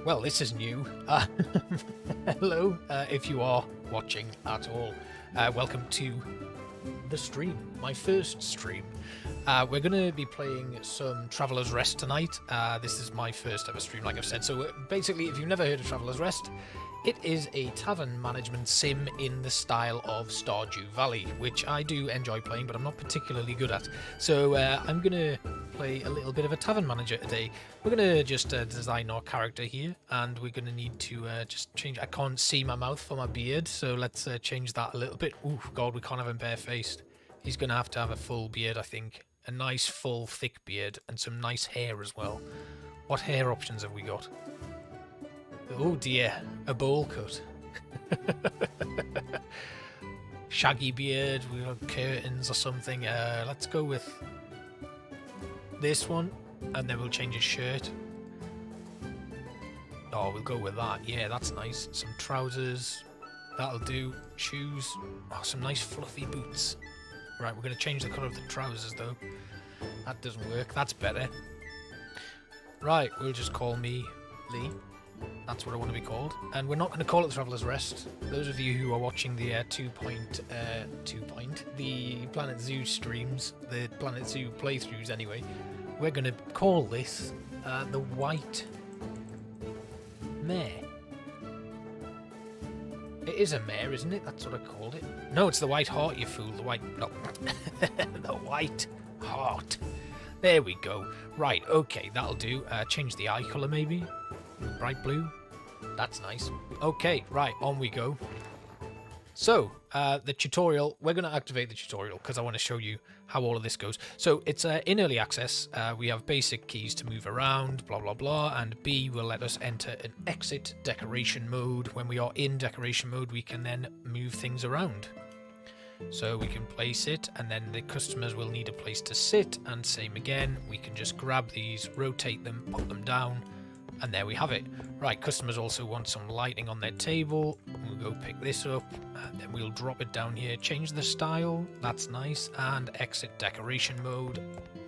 well, this is new. Hello, if you are watching at all. Welcome to the stream, my first stream. We're going to be playing some Traveller's Rest tonight. This is my first ever stream, like I've said. So basically, if you've never heard of Traveller's Rest, it is a tavern management sim in the style of Stardew Valley, which I do enjoy playing, but I'm not particularly good at. So I'm going to play a little bit of a tavern manager today. We're going to just design our character here, and we're going to need to just change. I can't see my mouth for my beard, so let's change that a little bit. Oh, God, we can't have him barefaced. He's going to have a full beard, I think. A nice, full, thick beard, and some nice hair as well. What hair options have we got? Oh dear, a bowl cut. Shaggy beard, we got curtains or something. Let's go with this one, and then we'll change his shirt. Oh, we'll go with that. Yeah, that's nice. Some trousers, that'll do. Shoes, oh, some nice fluffy boots. Right, we're going to change the colour of the trousers though. That doesn't work, that's better. Right, we'll just call me Lee. That's what I want to be called. And we're not going to call it Traveller's Rest. Those of you who are watching the the Planet Zoo streams, the Planet Zoo playthroughs anyway, we're going to call this the White Mare. It is a mare, isn't it? That's what I called it. No, it's the White Hart, you fool. The White... No. The White Hart. There we go. Right, okay, that'll do. Change the eye colour, maybe. Bright blue. That's nice. Okay, right, on we go. So, the tutorial, we're going to activate the tutorial because I want to show you how all of this goes. So, it's in early access. We have basic keys to move around, blah, blah, blah, and B will let us enter an exit decoration mode. When we are in decoration mode, we can then move things around. So we can place it, and then the customers will need a place to sit, and same again, we can just grab these, rotate them, put them down, and there we have it. Right, customers also want some lighting on their table. We'll go pick this up, and then we'll drop it down here, change the style, that's nice, and exit decoration mode.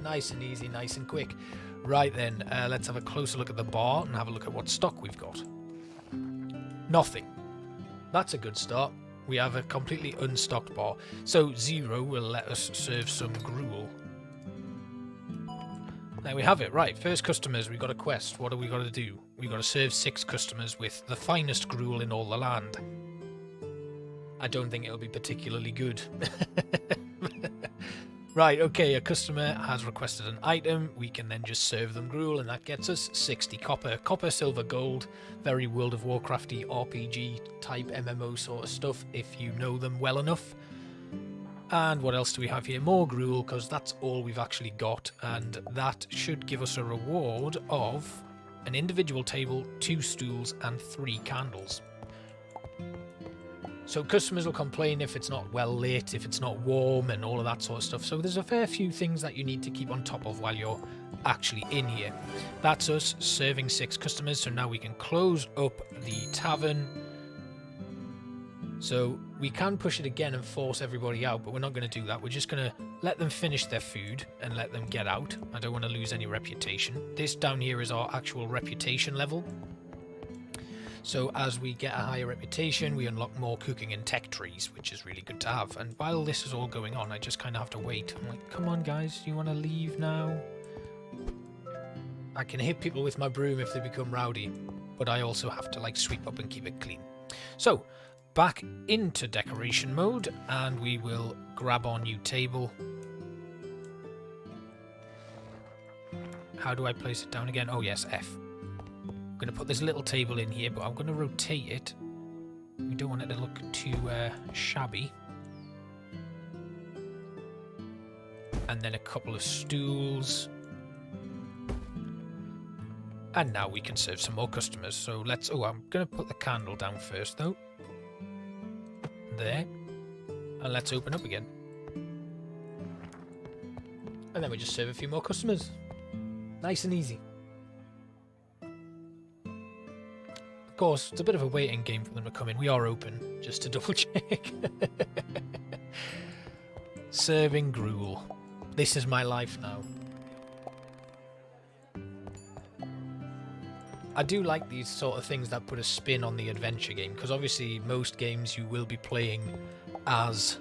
Nice and easy, nice and quick. Right then, let's have a closer look at the bar and have a look at what stock we've got. Nothing. That's a good start. We have a completely unstocked bar. So 0 will let us serve some gruel. There we have it. Right, first customers, we got a quest. What do we got to do? We got to serve 6 customers with the finest gruel in all the land. I don't think it'll be particularly good. Right, okay, a customer has requested an item. We can then just serve them gruel, and that gets us 60 copper. Copper, silver, gold. Very World of Warcrafty RPG type MMO sort of stuff, if you know them well enough. And what else do we have here? More gruel, because that's all we've actually got, and that should give us a reward of an individual table, 2 stools, and 3 candles. So customers will complain if it's not well lit, if it's not warm, and all of that sort of stuff. So there's a fair few things that you need to keep on top of while you're actually in here. That's us serving 6 customers, so now we can close up the tavern. So we can push it again and force everybody out, but we're not going to do that. We're just going to let them finish their food and let them get out. I don't want to lose any reputation. This down here is our actual reputation level. So as we get a higher reputation, we unlock more cooking and tech trees, which is really good to have. And while this is all going on, I just kind of have to wait. I'm like, come on guys, you want to leave now? I can hit people with my broom if they become rowdy, but I also have to like sweep up and keep it clean. So back into decoration mode, and we will grab our new table. How do I place it down again? Oh yes, F. I'm going to put this little table in here, but I'm going to rotate it. We don't want it to look too shabby. And then a couple of stools. And now we can serve some more customers. So let's... Oh, I'm going to put the candle down first, though. There. And let's open up again. And then we just serve a few more customers. Nice and easy. Of course, it's a bit of a waiting game for them to come in. We are open, just to double check. Serving gruel. This is my life now. I do like these sort of things that put a spin on the adventure game, because obviously most games you will be playing as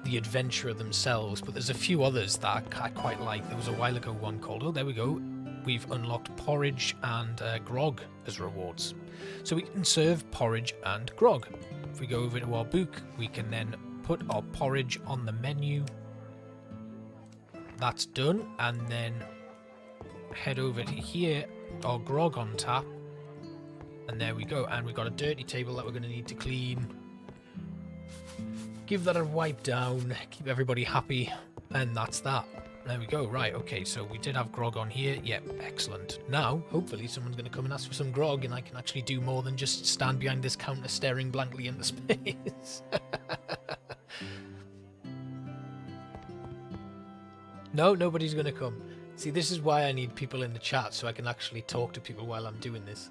the adventurer themselves, but there's a few others that I quite like. There was a while ago one called, oh, there we go, we've unlocked porridge and grog as rewards. So we can serve porridge and grog. If we go over to our book, we can then put our porridge on the menu. That's done, and then head over to here, our grog on tap, and there we go. And we've got a dirty table that we're going to need to clean. Give that a wipe down, keep everybody happy, and that's that. There we go. Right, okay, so we did have grog on here. Yep, excellent. Now, hopefully someone's going to come and ask for some grog, and I can actually do more than just stand behind this counter staring blankly into space. No, nobody's going to come. See, this is why I need people in the chat, so I can actually talk to people while I'm doing this.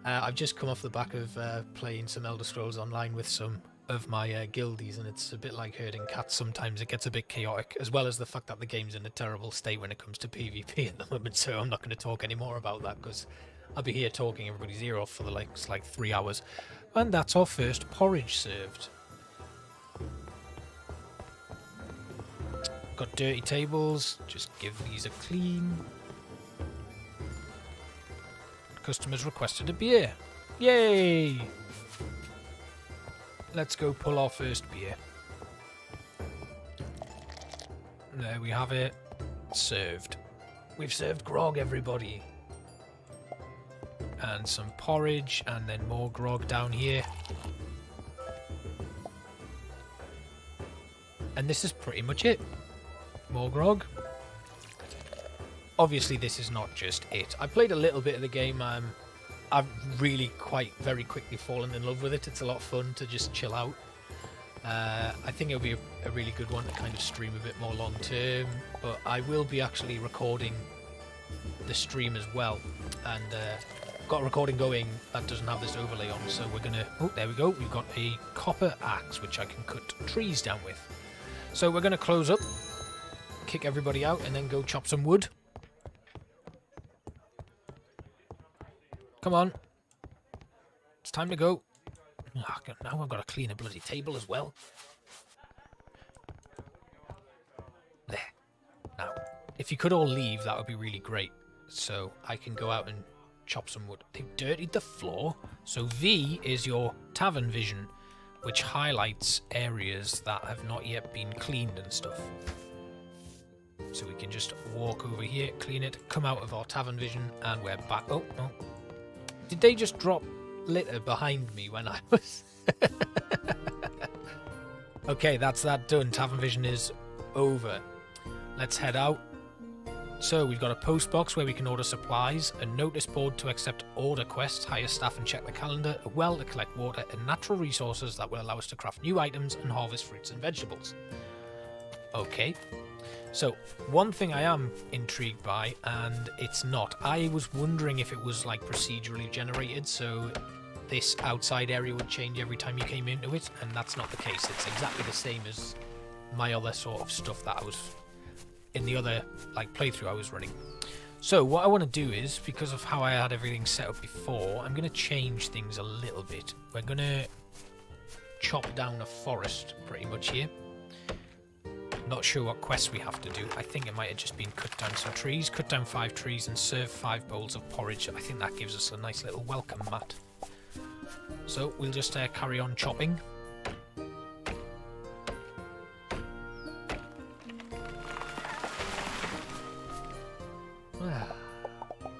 I've just come off the back of playing some Elder Scrolls Online with some of my guildies, and it's a bit like herding cats. Sometimes it gets a bit chaotic, as well as the fact that the game's in a terrible state when it comes to PvP at the moment, so I'm not going to talk any more about that, because I'll be here talking everybody's ear off for the next like 3 hours. And that's our first porridge served. Got dirty tables, just give these a clean. Customers requested a beer. Yay! Let's go pull our first beer. There we have it. Served. We've served grog, everybody. And some porridge, and then more grog down here. And this is pretty much it. More grog. Obviously this is not just it. I played a little bit of the game. I've really very quickly fallen in love with it. It's a lot of fun to just chill out. I think it'll be a really good one to kind of stream a bit more long term, but I will be actually recording the stream as well, and got a recording going that doesn't have this overlay on, so we're gonna, oh there we go, we've got a copper axe which I can cut trees down with. So we're gonna close up, kick everybody out, and then go chop some wood. Come on. It's time to go. Oh, now I've got to clean a bloody table as well. There. Now, if you could all leave, that would be really great. So I can go out and chop some wood. They've dirtied the floor. So V is your tavern vision, which highlights areas that have not yet been cleaned and stuff. So we can just walk over here, clean it, come out of our tavern vision, and we're back. Oh, no. Did they just drop litter behind me when I was... Okay, that's that done. Tavern vision is over. Let's head out. So we've got a post box where we can order supplies, a notice board to accept order quests, hire staff and check the calendar, a well to collect water, and natural resources that will allow us to craft new items and harvest fruits and vegetables. Okay. So, one thing I am intrigued by, and it's not, I was wondering if it was like procedurally generated, so this outside area would change every time you came into it, and that's not the case. It's exactly the same as my other sort of stuff that I was, in the other like playthrough I was running. So what I want to do is, because of how I had everything set up before, I'm going to change things a little bit. We're going to chop down a forest pretty much here. Not sure what quests we have to do. I think it might have just been cut down some trees. Cut down 5 trees and serve 5 bowls of porridge. I think that gives us a nice little welcome mat. So we'll just carry on chopping.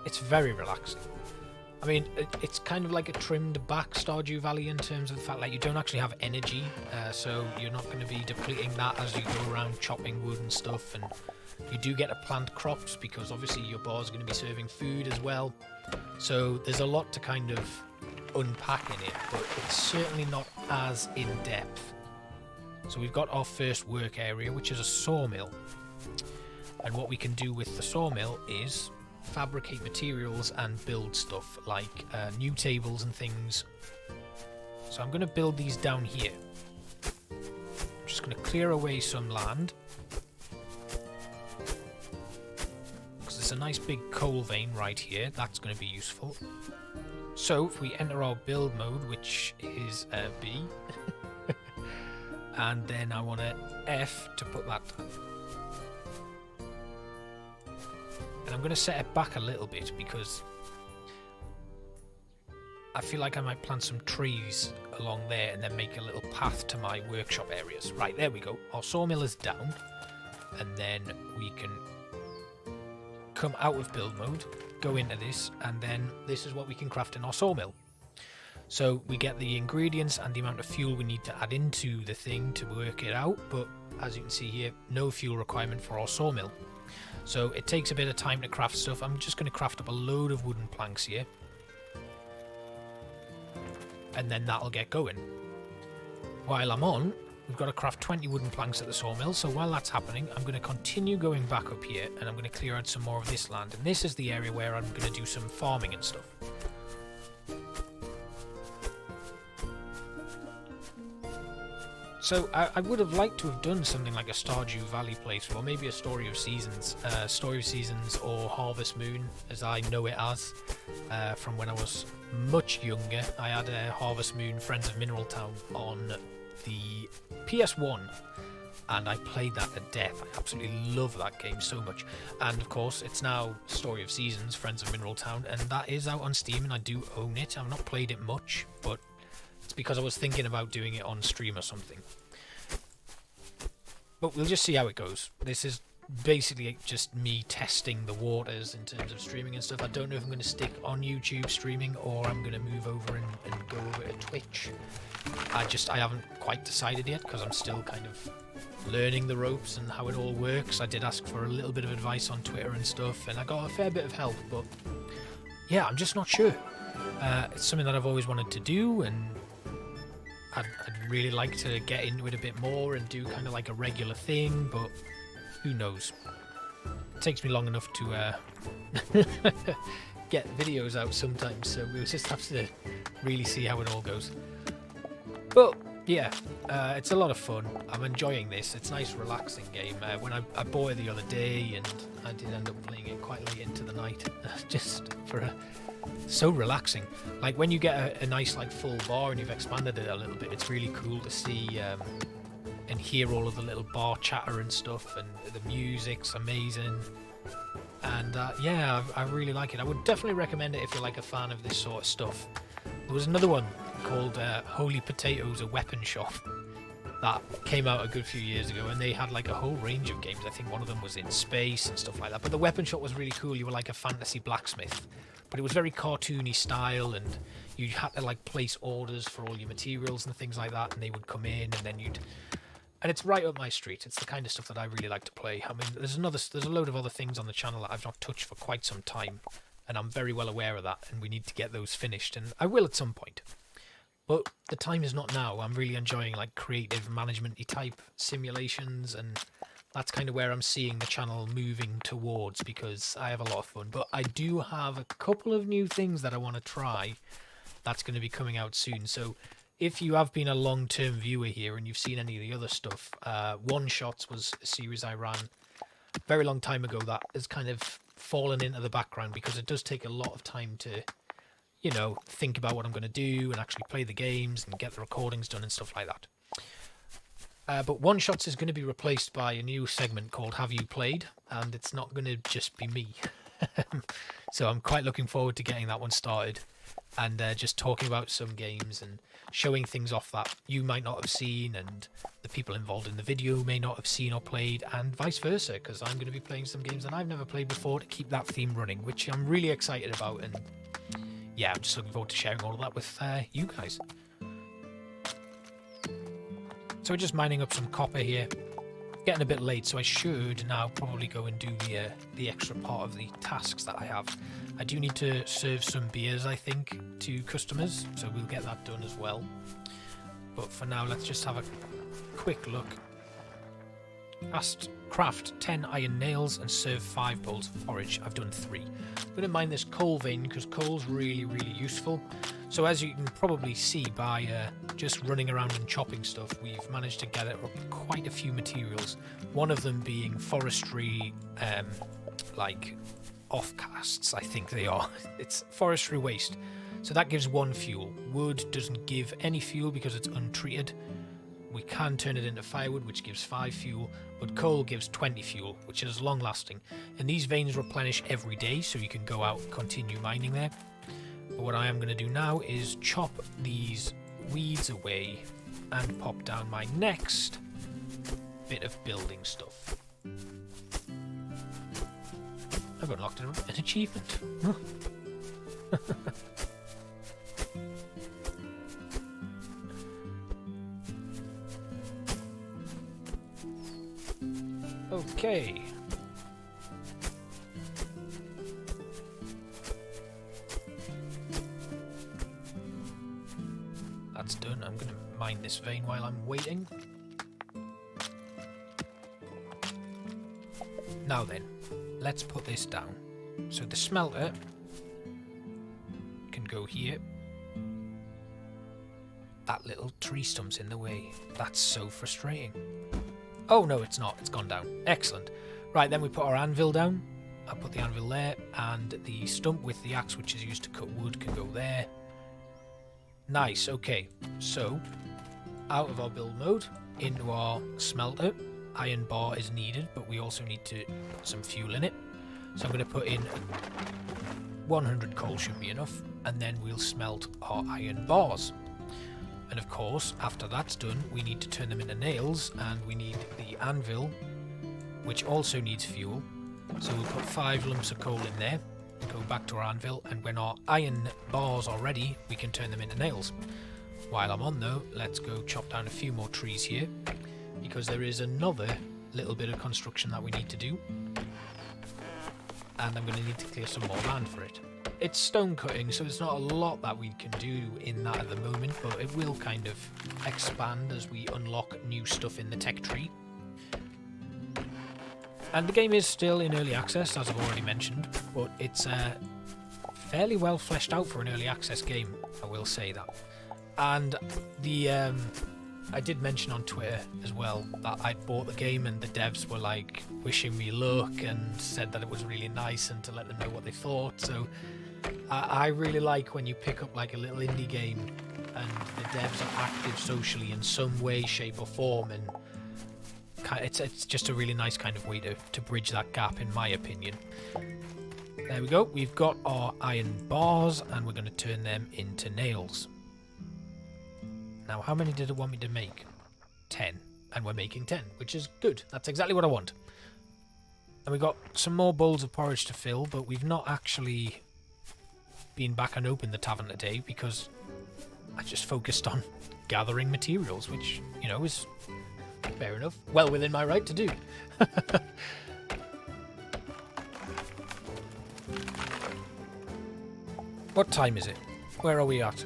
It's very relaxing. I mean, it's kind of like a trimmed back Stardew Valley in terms of the fact that you don't actually have energy, so you're not going to be depleting that as you go around chopping wood and stuff, and you do get to plant crops because obviously your bar is going to be serving food as well. So there's a lot to kind of unpack in it, but it's certainly not as in-depth. So we've got our first work area, which is a sawmill. And what we can do with the sawmill is fabricate materials and build stuff like new tables and things. So I'm going to build these down here. I'm just going to clear away some land because there's a nice big coal vein right here. That's going to be useful. So if we enter our build mode, which is B, and then I want to F to put that. And I'm going to set it back a little bit because I feel like I might plant some trees along there and then make a little path to my workshop areas. Right, there we go. Our sawmill is down. And then we can come out of build mode, go into this, and then this is what we can craft in our sawmill. So we get the ingredients and the amount of fuel we need to add into the thing to work it out, but as you can see here, no fuel requirement for our sawmill. So it takes a bit of time to craft stuff. I'm just going to craft up a load of wooden planks here. And then that'll get going. While I'm on, we've got to craft 20 wooden planks at the sawmill, so while that's happening, I'm going to continue going back up here, and I'm going to clear out some more of this land, and this is the area where I'm going to do some farming and stuff. So I would have liked to have done something like a Stardew Valley playthrough, or maybe a Story of Seasons, or Harvest Moon, as I know it as, from when I was much younger. I had Harvest Moon Friends of Mineral Town on the PS1, and I played that to death. I absolutely love that game so much. And of course, it's now Story of Seasons, Friends of Mineral Town, and that is out on Steam, and I do own it. I've not played it much, but it's because I was thinking about doing it on stream or something. But we'll just see how it goes. This is basically just me testing the waters in terms of streaming and stuff. I don't know if I'm going to stick on YouTube streaming or I'm going to move over and go over to Twitch. I haven't quite decided yet because I'm still kind of learning the ropes and how it all works. I did ask for a little bit of advice on Twitter and stuff, and I got a fair bit of help, but yeah, I'm just not sure. It's something that I've always wanted to do, and I'd really like to get into it a bit more and do kind of like a regular thing, but who knows. It takes me long enough to get videos out sometimes, so we'll just have to really see how it all goes. But yeah, it's a lot of fun. I'm enjoying this. It's a nice, relaxing game. When I bought it the other day, and I did end up playing it quite late into the night, just for so relaxing. Like when you get a nice like full bar and you've expanded it a little bit, it's really cool to see and hear all of the little bar chatter and stuff, and the music's amazing. And yeah, I really like it. I would definitely recommend it if you're like a fan of this sort of stuff. There was another one called Holy Potatoes, a weapon shop, that came out a good few years ago, and they had like a whole range of games. I think one of them was in space and stuff like that. But the weapon shop was really cool. You were like a fantasy blacksmith, but it was very cartoony style, and you had to like place orders for all your materials and things like that, and they would come in, and then and it's right up my street. It's the kind of stuff that I really like to play. I mean, there's a load of other things on the channel that I've not touched for quite some time, and I'm very well aware of that, and we need to get those finished, and I will at some point. But the time is not now. I'm really enjoying like creative management-y type simulations, and that's kind of where I'm seeing the channel moving towards, because I have a lot of fun. But I do have a couple of new things that I want to try that's going to be coming out soon. So if you have been a long-term viewer here and you've seen any of the other stuff, One Shots was a series I ran a very long time ago that has kind of fallen into the background because it does take a lot of time to, you know, think about what I'm going to do and actually play the games and get the recordings done and stuff like that. But One Shots is going to be replaced by a new segment called Have You Played? And it's not going to just be me. So I'm quite looking forward to getting that one started and just talking about some games and showing things off that you might not have seen and the people involved in the video may not have seen or played, and vice versa, because I'm going to be playing some games that I've never played before to keep that theme running, which I'm really excited about. And yeah, I'm just looking forward to sharing all of that with you guys. So we're just mining up some copper here. Getting a bit late, so I should now probably go and do the extra part of the tasks that I have. I do need to serve some beers, I think, to customers, so we'll get that done as well. But for now, let's just have a quick look. Craft 10 iron nails and serve 5 bowls of porridge. I've done 3. I'm going to mine this coal vein because coal's really, really useful. So as you can probably see by just running around and chopping stuff, we've managed to get up quite a few materials. One of them being forestry, like offcasts, I think they are. It's forestry waste. So that gives 1 fuel. Wood doesn't give any fuel because it's untreated. We can turn it into firewood, which gives 5 fuel, but coal gives 20 fuel, which is long lasting. And these veins replenish every day, so you can go out and continue mining there. But what I am going to do now is chop these weeds away and pop down my next bit of building stuff. I've unlocked an achievement. Okay. That's done. I'm going to mine this vein while I'm waiting. Now then, let's put this down. So the smelter can go here. That little tree stump's in the way. That's so frustrating. Oh, no, it's not. It's gone down. Excellent. Right, then we put our anvil down. I'll put the anvil there, and the stump with the axe, which is used to cut wood, can go there. Nice, okay. So, out of our build mode, into our smelter. Iron bar is needed, but we also need to put some fuel in it. So I'm going to put in 100 coal should be enough, and then we'll smelt our iron bars. And of course, after that's done, we need to turn them into nails, and we need the anvil, which also needs fuel. So we'll put 5 lumps of coal in there, go back to our anvil, and when our iron bars are ready, we can turn them into nails. While I'm on though, let's go chop down a few more trees here, because there is another little bit of construction that we need to do. And I'm going to need to clear some more land for it. It's stone cutting, so there's not a lot that we can do in that at the moment, but it will kind of expand as we unlock new stuff in the tech tree. And the game is still in early access, as I've already mentioned, but it's fairly well fleshed out for an early access game, I will say that. And the I did mention on Twitter as well that I'd bought the game, and the devs were like wishing me luck and said that it was really nice and to let them know what they thought. So I really like when you pick up like a little indie game and the devs are active socially in some way, shape or form, and it's just a really nice kind of way to bridge that gap, in my opinion. There we go. We've got our iron bars and we're going to turn them into nails. Now, how many did it want me to make? 10. And we're making 10, which is good. That's exactly what I want. And we've got some more bowls of porridge to fill, but we've not actually been back and opened the tavern today because I just focused on gathering materials, which, you know, is fair enough. Well within my right to do. What time is it? Where are we at?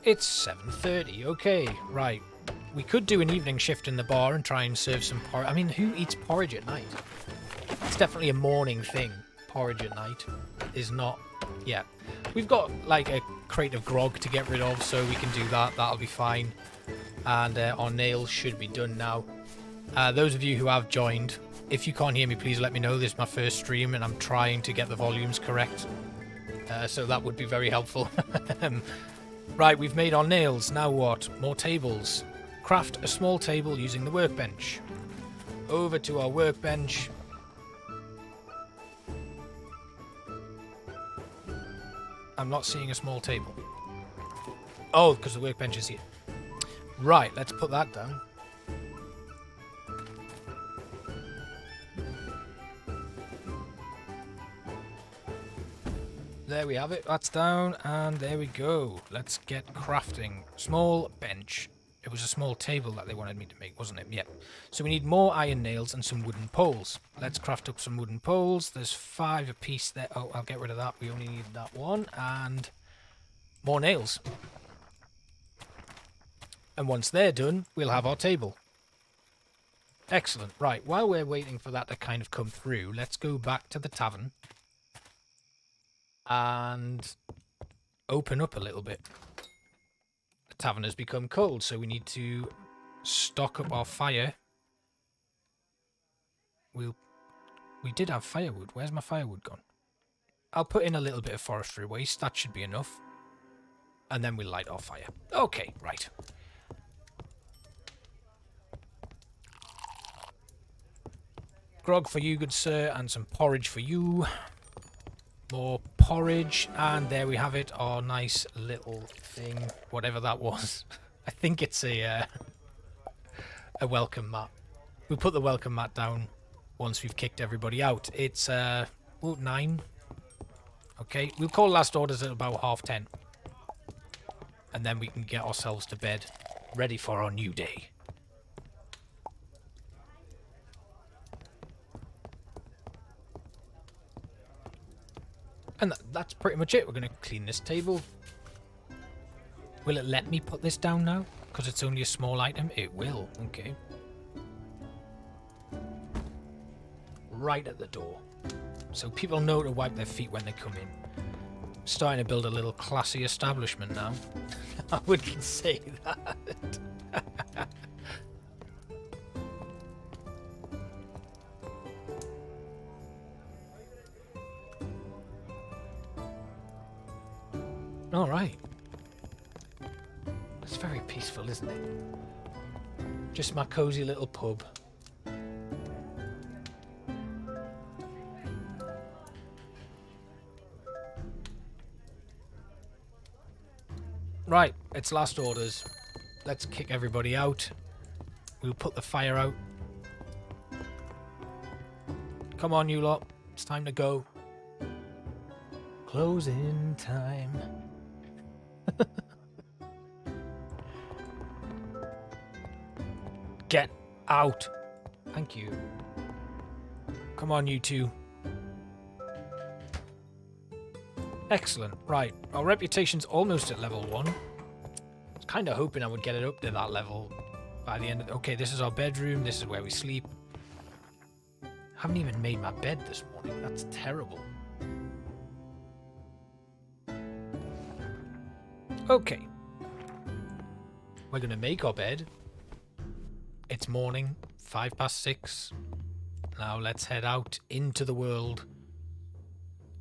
It's 7:30. Okay, right. We could do an evening shift in the bar and try and serve some porridge. I mean, who eats porridge at night? It's definitely a morning thing. Porridge at night is not... Yeah. We've got, like, a crate of grog to get rid of, so we can do that. That'll be fine. And our nails should be done now. Those of you who have joined, if you can't hear me, please let me know. This is my first stream, and I'm trying to get the volumes correct. So that would be very helpful. Right, we've made our nails. Now what? More tables. Craft a small table using the workbench. Over to our workbench. I'm not seeing a small table. Oh, because the workbench is here. Right, let's put that down. There we have it. That's down, and there we go. Let's get crafting. Small bench. It was a small table that they wanted me to make, wasn't it? Yep. So we need more iron nails and some wooden poles. Let's craft up some wooden poles. There's 5 apiece there. Oh, I'll get rid of that. We only need that one. And more nails. And once they're done, we'll have our table. Excellent. Right, while we're waiting for that to kind of come through, let's go back to the tavern and open up a little bit. The tavern has become cold, so we need to stock up our fire. We did have firewood. Where's my firewood gone? I'll put in a little bit of forestry waste. That should be enough. And then we'll light our fire. Okay, right. Grog for you, good sir, and some porridge for you. More porridge, and there we have it, our nice little thing, whatever that was. I think it's a welcome mat. We'll put the welcome mat down once we've kicked everybody out. It's 9. Okay, we'll call last orders at about 10:30. And then we can get ourselves to bed, ready for our new day. And that's pretty much it. We're going to clean this table. Will it let me put this down now? Because it's only a small item? It will. Okay. Right at the door. So people know to wipe their feet when they come in. Starting to build a little classy establishment now. I wouldn't say that. All right. It's very peaceful, isn't it? Just my cozy little pub. Right, it's last orders. Let's kick everybody out. We'll put the fire out. Come on, you lot. It's time to go. Closing time. Get out. Thank you. Come on, you two. Excellent. Right. Our reputation's almost at level 1. I was kind of hoping I would get it up to that level by the end of... Okay, this is our bedroom. This is where we sleep. Haven't even made my bed this morning. That's terrible. Okay. We're going to make our bed. It's morning, 6:05. Now let's head out into the world.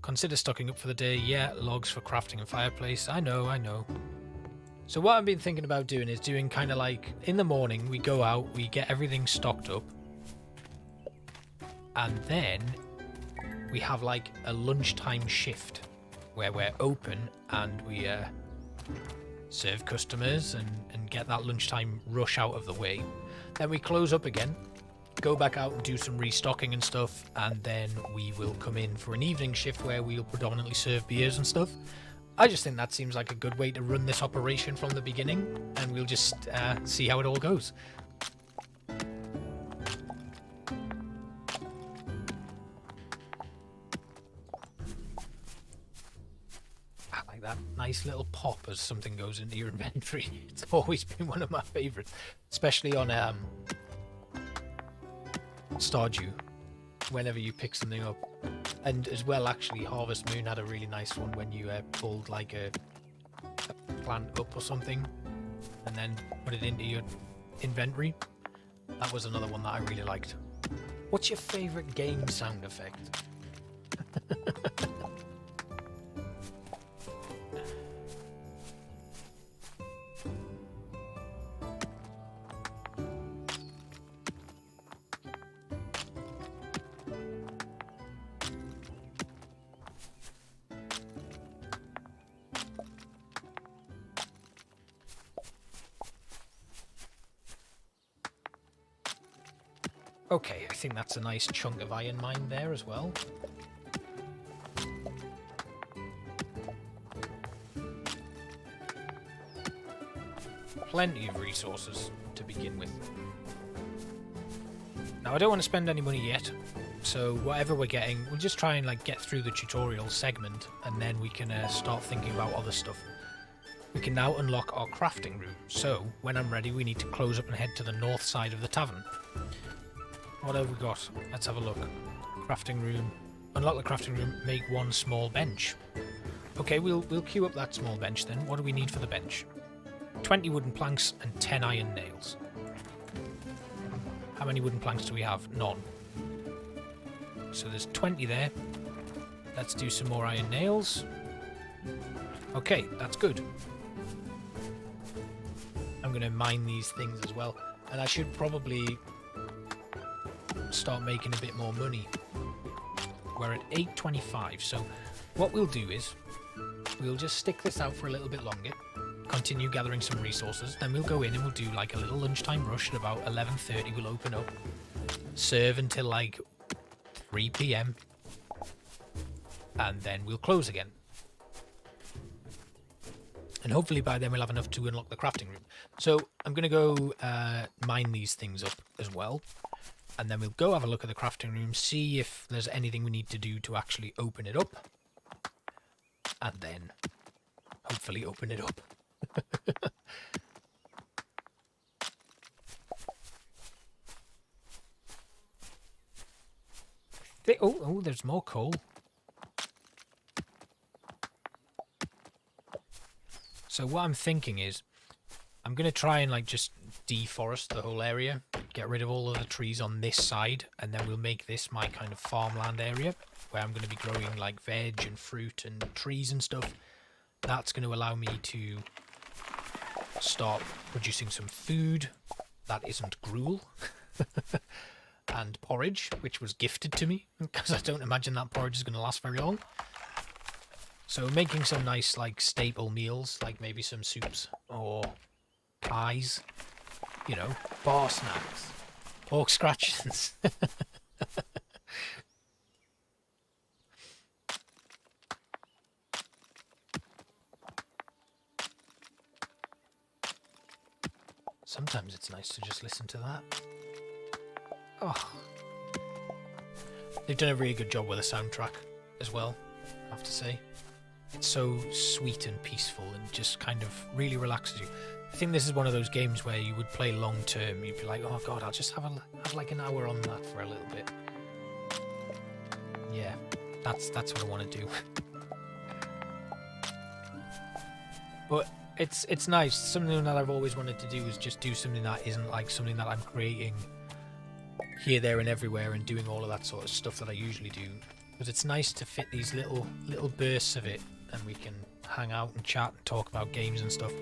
Consider stocking up for the day. Yeah, logs for crafting and fireplace. I know. So what I've been thinking about doing is doing kind of like, in the morning, we go out, we get everything stocked up. And then we have like a lunchtime shift where we're open and we serve customers and get that lunchtime rush out of the way. Then we close up again, go back out and do some restocking and stuff, and then we will come in for an evening shift where we'll predominantly serve beers and stuff. I just think that seems like a good way to run this operation from the beginning, and we'll just see how it all goes. I like that nice little pop as something goes into your inventory. It's always been one of my favourites, especially on Stardew, whenever you pick something up. And as well, actually, Harvest Moon had a really nice one when you pulled like a plant up or something and then put it into your inventory. That was another one that I really liked. What's your favourite game sound effect? Okay, I think that's a nice chunk of iron mine there as well. Plenty of resources to begin with. Now, I don't want to spend any money yet, so whatever we're getting, we'll just try and like get through the tutorial segment, and then we can start thinking about other stuff. We can now unlock our crafting room, so when I'm ready, we need to close up and head to the north side of the tavern. What have we got? Let's have a look. Crafting room. Unlock the crafting room. Make one small bench. Okay, we'll queue up that small bench then. What do we need for the bench? 20 wooden planks and 10 iron nails. How many wooden planks do we have? None. So there's 20 there. Let's do some more iron nails. Okay, that's good. I'm going to mine these things as well. And I should probably start making a bit more money. We're at 8.25, so what we'll do is we'll just stick this out for a little bit longer, continue gathering some resources, then we'll go in and we'll do like a little lunchtime rush at about 11:30. We'll open up, serve until like 3 p.m. and then we'll close again. And hopefully by then we'll have enough to unlock the crafting room. So I'm going to go mine these things up as well. And then we'll go have a look at the crafting room, see if there's anything we need to do to actually open it up. And then hopefully open it up. Oh, there's more coal. So what I'm thinking is, I'm going to try and like just deforest the whole area, get rid of all of the trees on this side, and then we'll make this my kind of farmland area, where I'm going to be growing like veg and fruit and trees and stuff. That's going to allow me to start producing some food that isn't gruel. And porridge, which was gifted to me, because I don't imagine that porridge is going to last very long. So making some nice like staple meals, like maybe some soups or pies, you know, bar snacks, pork scratchings. Sometimes it's nice to just listen to that. Oh. They've done a really good job with the soundtrack as well, I have to say. It's so sweet and peaceful and just kind of really relaxes you. I think this is one of those games where you would play long term. You'd be like, oh god, I'll just have like an hour on that for a little bit. Yeah, that's what I want to do. But it's nice. Something that I've always wanted to do is just do something that isn't like something that I'm creating here, there, and everywhere, and doing all of that sort of stuff that I usually do. But it's nice to fit these little bursts of it, and we can hang out and chat and talk about games and stuff.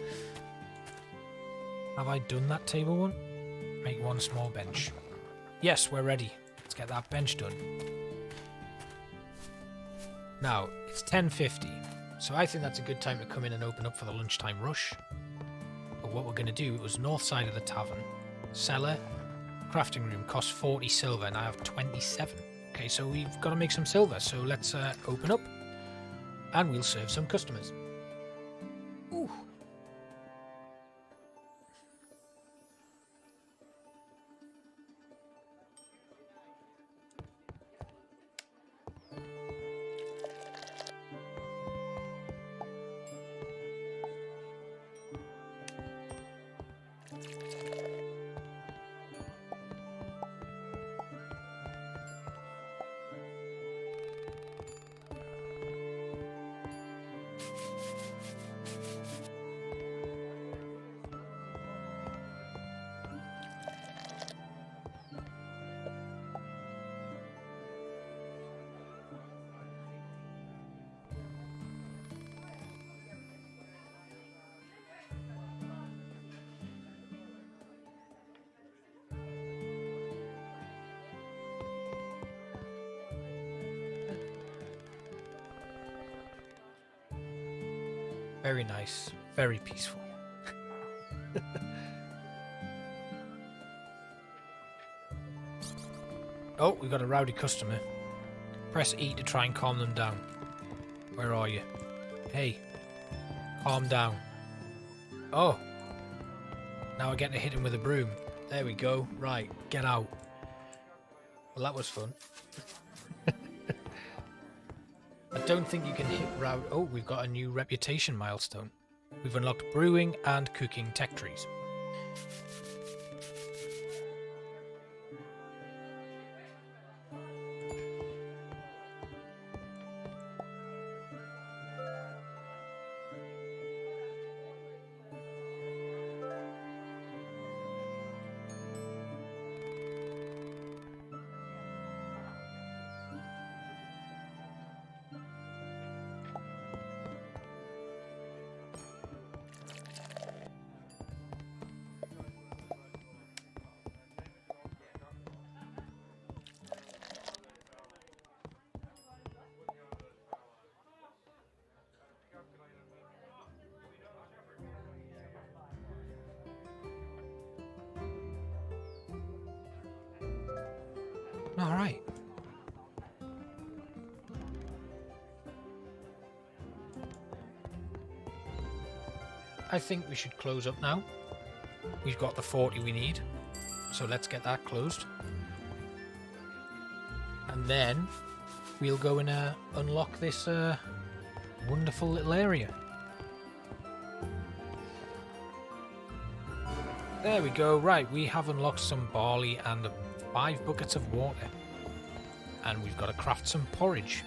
Have I done that table one? Make one small bench. Yes, we're ready. Let's get that bench done. Now, it's 10:50, so I think that's a good time to come in and open up for the lunchtime rush. But what we're going to do, it was north side of the tavern. Cellar, crafting room costs 40 silver, and I have 27. Okay, so we've got to make some silver, so let's open up, and we'll serve some customers. Ooh. Very nice, very peaceful. Oh, we got a rowdy customer. Press E to try and calm them down. Where are you? Hey, calm down. Oh, now I get to hit him with a broom. There we go. Right, get out. Well, that was fun. I don't think you can hit route. Oh, we've got a new reputation milestone. We've unlocked brewing and cooking tech trees. Alright. I think we should close up now. We've got the 40 we need. So let's get that closed. And then we'll go and unlock this wonderful little area. There we go. Right, we have unlocked some barley and 5 buckets of water. And we've got to craft some porridge.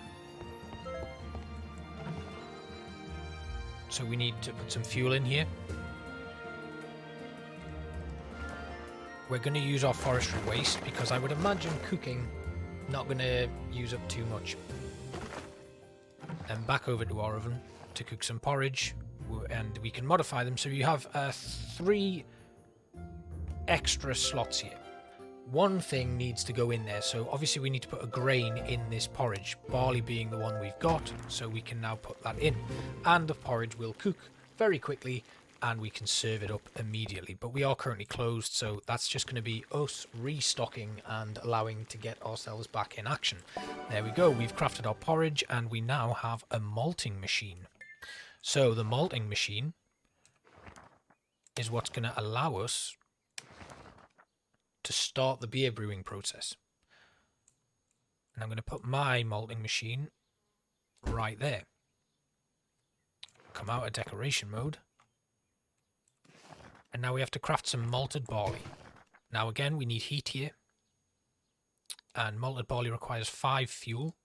So we need to put some fuel in here. We're going to use our forestry waste because I would imagine cooking not going to use up too much. Then back over to our oven to cook some porridge, and we can modify them so you have 3 extra slots here. One thing needs to go in there, so obviously we need to put a grain in this porridge, barley being the one we've got, so we can now put that in. And the porridge will cook very quickly and we can serve it up immediately. But we are currently closed, so that's just going to be us restocking and allowing to get ourselves back in action. There we go, we've crafted our porridge and we now have a malting machine. So the malting machine is what's going to allow us to start the beer brewing process. And I'm going to put my malting machine right there. Come out of decoration mode. And now we have to craft some malted barley. Now again, we need heat here. And malted barley requires 5 fuel.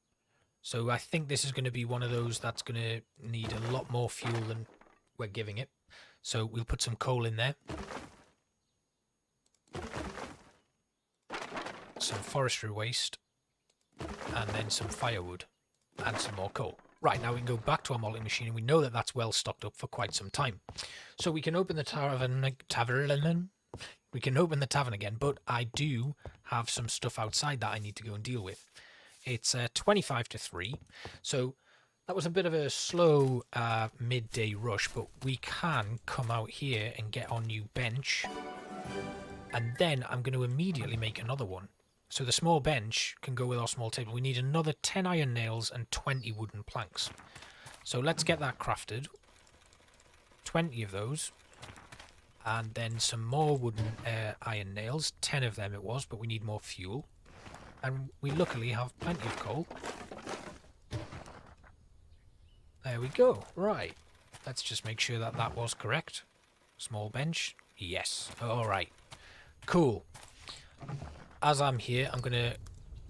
So I think this is going to be one of those that's going to need a lot more fuel than we're giving it. So we'll put some coal in there. Some forestry waste. And then some firewood. And some more coal. Right, now we can go back to our malting machine, and we know that that's well stocked up for quite some time. So we can open the tavern. We can open the tavern again, but I do have some stuff outside that I need to go and deal with. It's 25 to 3, so that was a bit of a slow midday rush, but we can come out here and get our new bench, and then I'm going to immediately make another one. So the small bench can go with our small table. We need another 10 iron nails and 20 wooden planks. So let's get that crafted. 20 of those. And then some more wooden iron nails. 10 of them it was, but we need more fuel. And we luckily have plenty of coal. There we go. Right. Let's just make sure that that was correct. Small bench. Yes. All right. Cool. As I'm here, I'm going to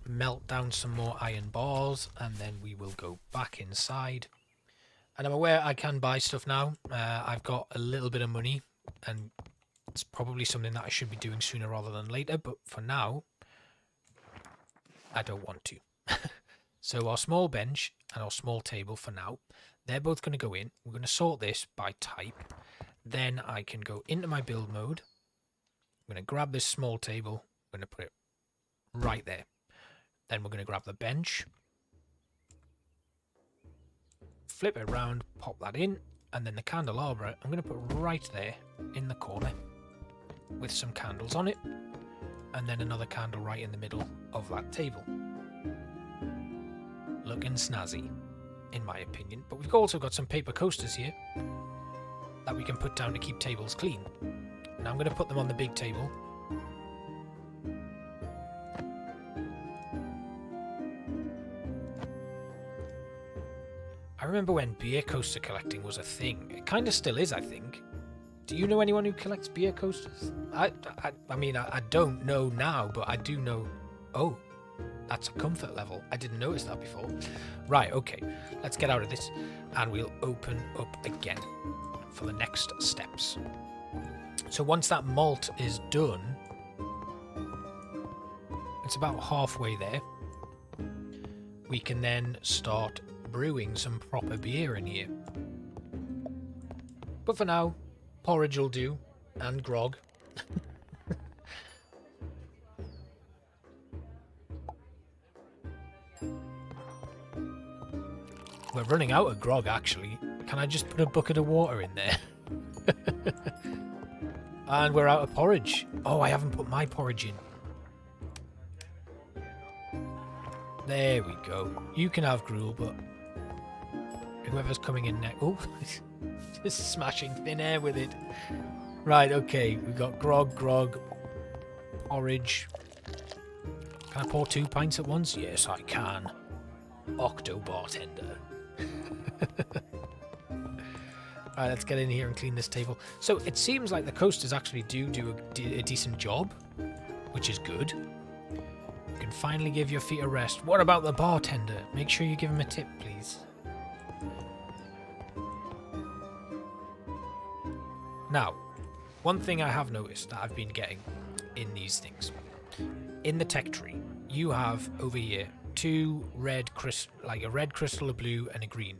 melt down some more iron bars, and then we will go back inside. And I'm aware I can buy stuff now. I've got a little bit of money, and it's probably something that I should be doing sooner rather than later, but for now, I don't want to. So our small bench and our small table for now, they're both going to go in. We're going to sort this by type. Then I can go into my build mode. I'm going to grab this small table. I'm going to put it right there. Then we're going to grab the bench, flip it around, pop that in, and then the candelabra I'm going to put right there in the corner with some candles on it, and then another candle right in the middle of that table. Looking snazzy, in my opinion. But we've also got some paper coasters here that we can put down to keep tables clean. Now I'm going to put them on the big table. I remember when beer coaster collecting was a thing. It kind of still is, I think. Do you know anyone who collects beer coasters? I mean, I don't know now, but I do know... Oh, that's a comfort level. I didn't notice that before. Right, okay. Let's get out of this, and we'll open up again for the next steps. So once that malt is done, it's about halfway there. We can then start brewing some proper beer in here. But for now, porridge will do, and grog. We're running out of grog, actually. Can I just put a bucket of water in there? And we're out of porridge. Oh, I haven't put my porridge in. There we go. You can have gruel, but whoever's coming in next... Oh, just smashing thin air with it. Right, okay. We've got grog, porridge. Can I pour 2 pints at once? Yes, I can. Octo bartender. Alright, let's get in here and clean this table. So it seems like the coasters actually do a decent job, which is good. You can finally give your feet a rest. What about the bartender? Make sure you give him a tip, please. Now, one thing I have noticed that I've been getting in these things. In the tech tree, you have over here 2 red crystal, like a red crystal, a blue, and a green.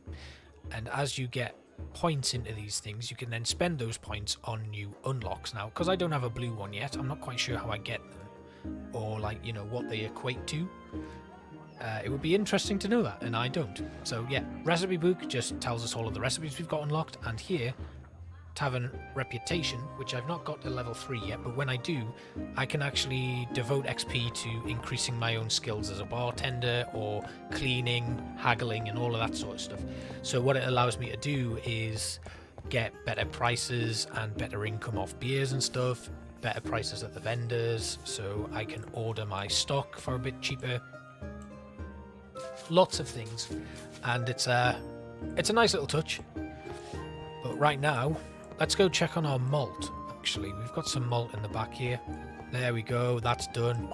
And as you get points into these things, you can then spend those points on new unlocks. Now, because I don't have a blue one yet, I'm not quite sure how I get them, or like, you know, what they equate to. It would be interesting to know that, and I don't. So yeah, recipe book just tells us all of the recipes we've got unlocked, and here, Tavern Reputation, which I've not got to level 3 yet, but when I do, I can actually devote XP to increasing my own skills as a bartender, or cleaning, haggling, and all of that sort of stuff. So what it allows me to do is get better prices and better income off beers and stuff, better prices at the vendors, so I can order my stock for a bit cheaper. Lots of things, and it's a nice little touch. But right now, let's go check on our malt. Actually, we've got some malt in the back here. There we go, that's done.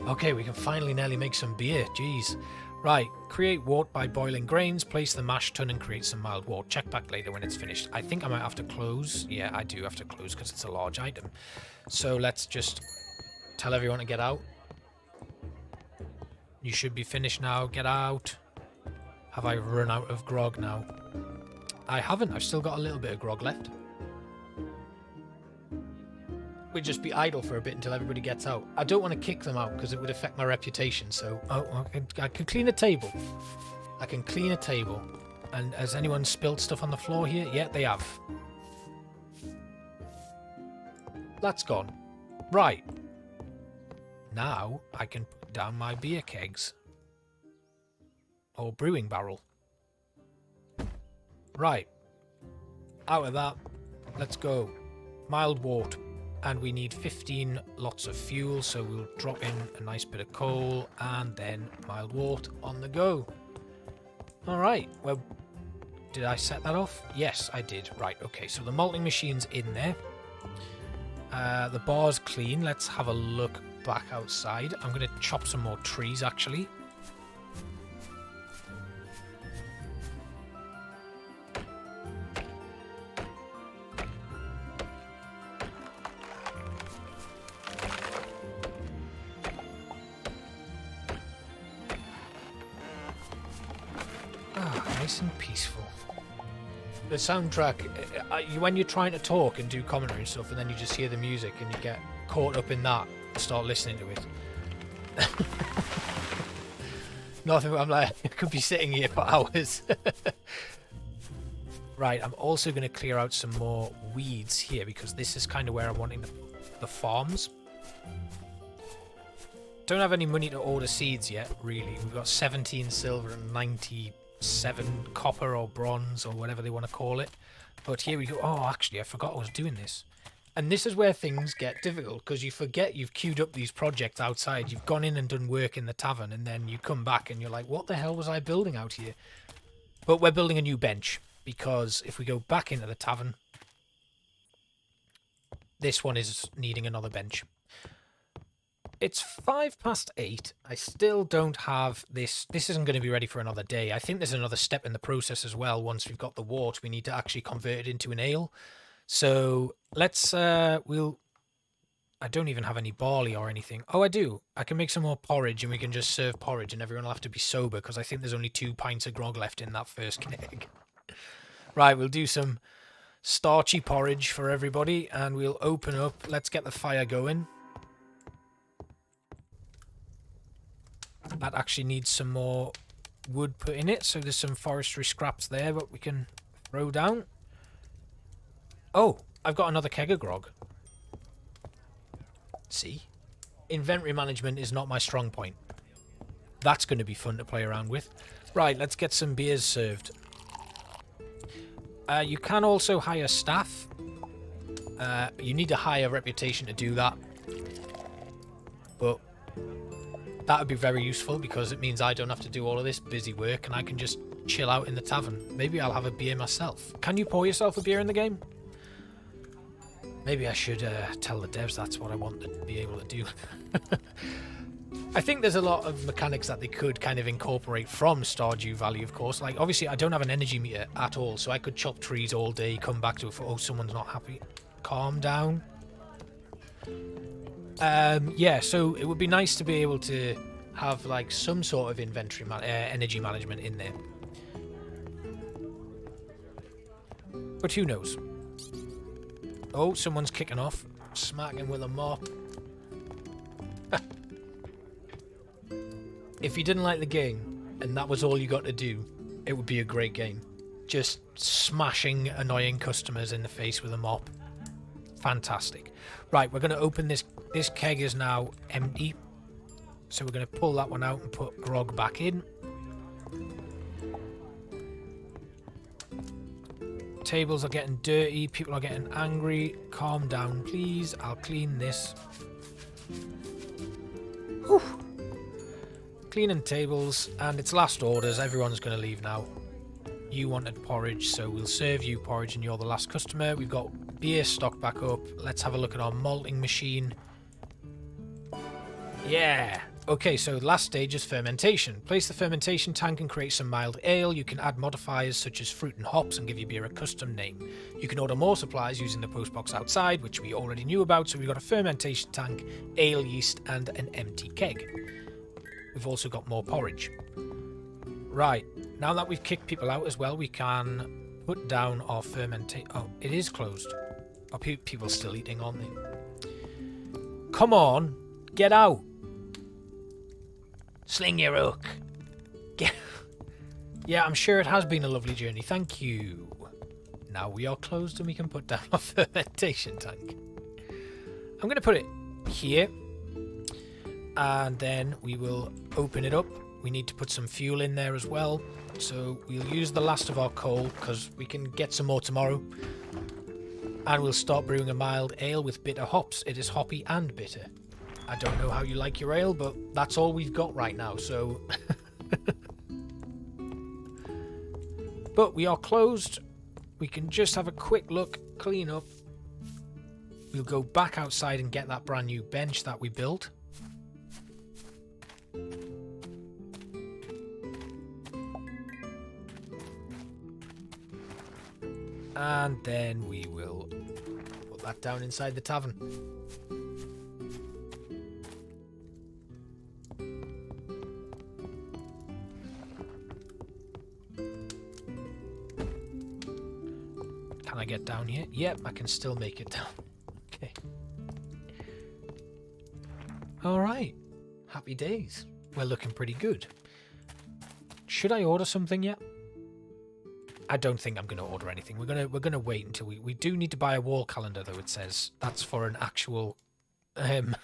Okay, we can finally nearly make some beer. Jeez. Right, create wort by boiling grains, place the mash tun and create some mild wort. Check back later when it's finished. I think I might have to close. Yeah, I do have to close because it's a large item. So let's just tell everyone to get out. You should be finished now. Get out. Have I run out of grog now? I haven't. I've still got a little bit of grog left. We'd just be idle for a bit until everybody gets out. I don't want to kick them out because it would affect my reputation. So I can clean a table. I can clean a table. And has anyone spilled stuff on the floor here? Yeah, they have. That's gone. Right. Now I can put down my beer kegs. Or brewing barrel. Right. Out of that, let's go. Mild wort. And we need 15 lots of fuel, so we'll drop in a nice bit of coal and then mild wort on the go. Alright, well, did I set that off? Yes, I did. Right, okay, so the malting machine's in there. The bar's clean. Let's have a look back outside. I'm going to chop some more trees, actually. Nice and peaceful. The soundtrack, when you're trying to talk and do commentary and stuff, and then you just hear the music and you get caught up in that and start listening to it. Nothing, I'm like, I could be sitting here for hours. Right, I'm also going to clear out some more weeds here because this is kind of where I'm wanting the farms. Don't have any money to order seeds yet, really. We've got 17 silver and 97 copper or bronze or whatever they want to call it. But here we go. Oh, actually, I forgot I was doing this. And this is where things get difficult because you forget you've queued up these projects outside. You've gone in and done work in the tavern and then you come back and you're like, what the hell was I building out here? But we're building a new bench because if we go back into the tavern, this one is needing another bench. It's 8:05. I still don't have this. This isn't going to be ready for another day. I think there's another step in the process as well. Once we've got the wort, we need to actually convert it into an ale. So let's, I don't even have any barley or anything. Oh, I do. I can make some more porridge and we can just serve porridge and everyone will have to be sober because I think there's only 2 pints of grog left in that first keg. Right, we'll do some starchy porridge for everybody and we'll open up. Let's get the fire going. That actually needs some more wood put in it, so there's some forestry scraps there that we can throw down. Oh, I've got another keg of grog. See? Inventory management is not my strong point. That's going to be fun to play around with. Right, let's get some beers served. You can also hire staff. You need a higher reputation to do that. But that would be very useful because it means I don't have to do all of this busy work and I can just chill out in the tavern. Maybe I'll have a beer myself. Can you pour yourself a beer in the game? Maybe I should tell the devs that's what I want to be able to do. I think there's a lot of mechanics that they could kind of incorporate from Stardew Valley, of course. Like, obviously, I don't have an energy meter at all, so I could chop trees all day, come back to it for, oh, someone's not happy. Calm down. Yeah, so it would be nice to be able to have, like, some sort of inventory energy management in there. But who knows? Oh, someone's kicking off. Smacking with a mop. If you didn't like the game, and that was all you got to do, it would be a great game. Just smashing annoying customers in the face with a mop. Fantastic. Right, we're going to open this. This keg is now empty. So we're going to pull that one out and put grog back in. Tables are getting dirty. People are getting angry. Calm down, please. I'll clean this. Whew. Cleaning tables, and it's last orders. Everyone's going to leave now. You wanted porridge, so we'll serve you porridge, and you're the last customer. We've got beer stocked back up. Let's have a look at our malting machine. Yeah. Okay, so the last stage is fermentation. Place the fermentation tank and create some mild ale. You can add modifiers such as fruit and hops and give your beer a custom name. You can order more supplies using the postbox outside, which we already knew about, so we've got a fermentation tank, ale yeast, and an empty keg. We've also got more porridge. Right, now that we've kicked people out as well, we can put down our fermentation. Oh, it is closed. Are people still eating, aren't they? Come on, get out. Sling your hook. Yeah, I'm sure it has been a lovely journey. Thank you. Now we are closed and we can put down our fermentation tank. I'm going to put it here. And then we will open it up. We need to put some fuel in there as well. So we'll use the last of our coal because we can get some more tomorrow. And we'll start brewing a mild ale with bitter hops. It is hoppy and bitter. I don't know how you like your ale, but that's all we've got right now, so... But we are closed. We can just have a quick look, clean up. We'll go back outside and get that brand new bench that we built. And then we will put that down inside the tavern. Can I get down here? Yep, I can still make it down. Okay. Alright. Happy days. We're looking pretty good. Should I order something yet? I don't think I'm going to order anything. We're gonna wait until we do need to buy a wall calendar, though. It says that's for an actual a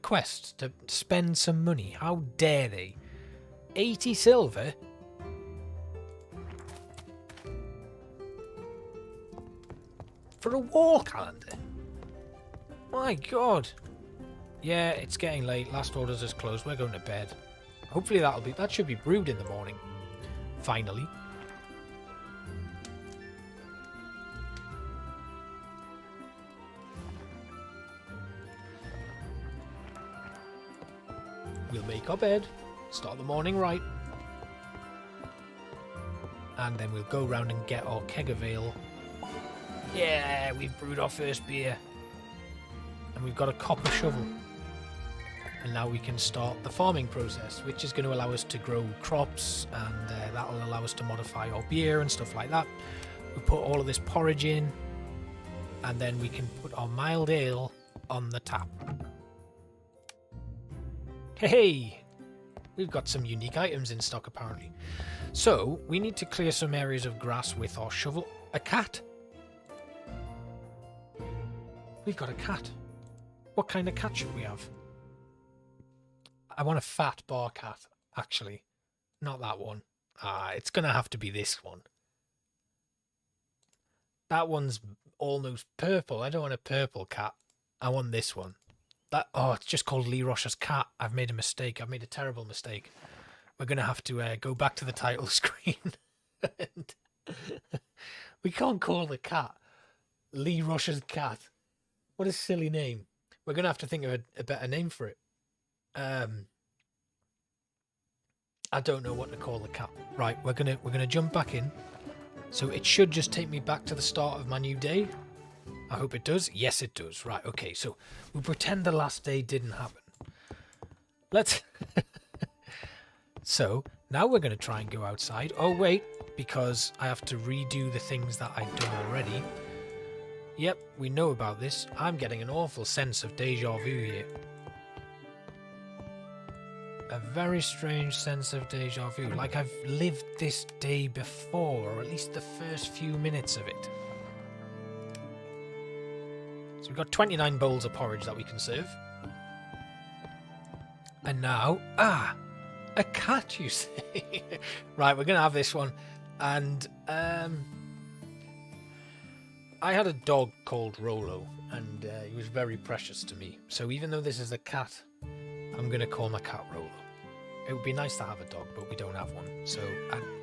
quest to spend some money. How dare they? 80 silver. For a wall calendar. My God. Yeah, it's getting late. Last orders is closed. We're going to bed. Hopefully that should be brewed in the morning. Finally. We'll make our bed, start the morning right, and then we'll go round and get our keg of ale. Yeah, we've brewed our first beer. And we've got a copper shovel. And now we can start the farming process, which is going to allow us to grow crops, and that'll allow us to modify our beer and stuff like that. We put all of this porridge in, and then we can put our mild ale on the tap. Hey! We've got some unique items in stock, apparently. So, we need to clear some areas of grass with our shovel. A cat! We've got a cat. What kind of cat should we have? I want a fat bar cat, actually. Not that one. It's going to have to be this one. That one's almost purple. I don't want a purple cat. I want this one. It's just called Lee Roche's cat. I've made a mistake. I've made a terrible mistake. We're going to have to go back to the title screen. And we can't call the cat Lee Roche's cat. What a silly name. We're going to have to think of a better name for it. I don't know what to call the cat. Right, we're gonna jump back in. So it should just take me back to the start of my new day. I hope it does. Yes, it does. Right, okay, so we'll pretend the last day didn't happen. Let's... So, now we're going to try and go outside. Oh, wait, because I have to redo the things that I've done already. Yep, we know about this. I'm getting an awful sense of deja vu here. A very strange sense of deja vu. Like I've lived this day before, or at least the first few minutes of it. So we've got 29 bowls of porridge that we can serve. And now, a cat, you say? Right, we're going to have this one. And I had a dog called Rolo, and he was very precious to me. So even though this is a cat, I'm going to call my cat Rolo. It would be nice to have a dog, but we don't have one. So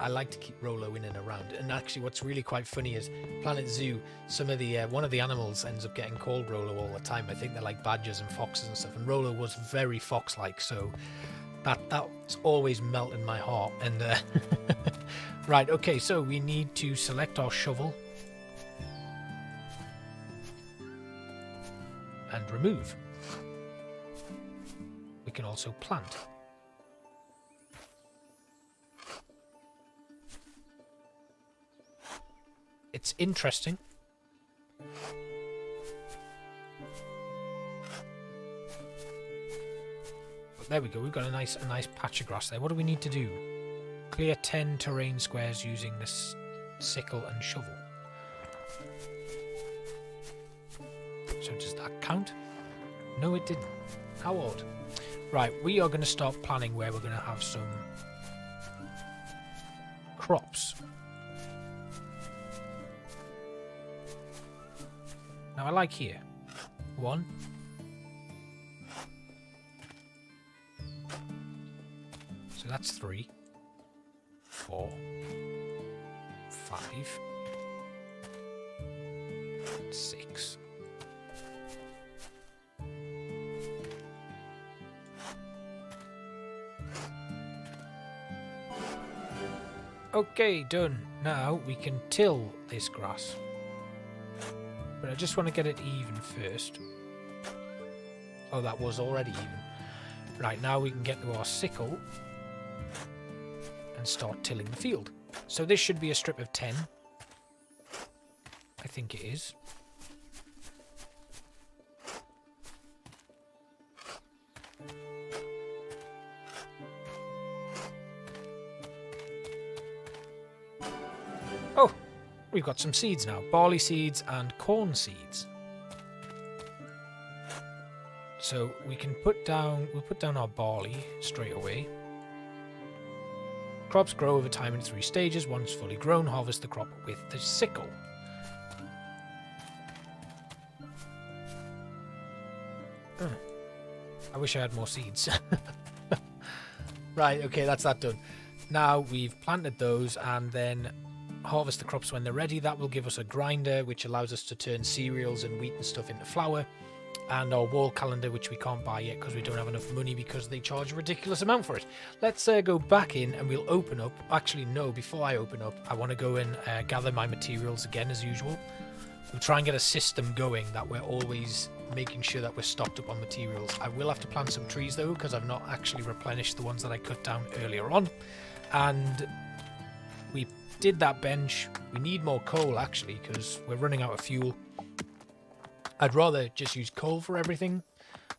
I like to keep Rolo in and around. And actually what's really quite funny is Planet Zoo, some of the one of the animals ends up getting called Rolo all the time. I think they're like badgers and foxes and stuff. And Rolo was very fox-like, so that's always melted my heart. And right, okay, so we need to select our shovel and remove. We can also plant. It's interesting. But there we go. We've got a nice patch of grass there. What do we need to do? Clear 10 terrain squares using this sickle and shovel. So does that count? No, it didn't. How odd. Right, we are going to start planning where we're going to have some crops. Now I like here. 1. So that's 3. 4. 5. 6. Okay, done. Now we can till this grass. But I just want to get it even first. Oh, that was already even. Right, now we can get to our sickle and start tilling the field. So this should be a strip of 10. I think it is. Oh! We've got some seeds now. Barley seeds and corn seeds. So we'll put down our barley straight away. Crops grow over time in 3 stages. Once fully grown, harvest the crop with the sickle. I wish I had more seeds. Right, okay, that's that done. Now we've planted those and then harvest the crops when they're ready. That will give us a grinder which allows us to turn cereals and wheat and stuff into flour, and our wall calendar which we can't buy yet because we don't have enough money because they charge a ridiculous amount for it. Let's go back in and we'll open up. Actually no, before I open up I want to go and gather my materials again as usual. We'll try and get a system going that we're always making sure that we're stocked up on materials. I will have to plant some trees though because I've not actually replenished the ones that I cut down earlier on. And we did that bench. We need more coal actually because we're running out of fuel. I'd rather just use coal for everything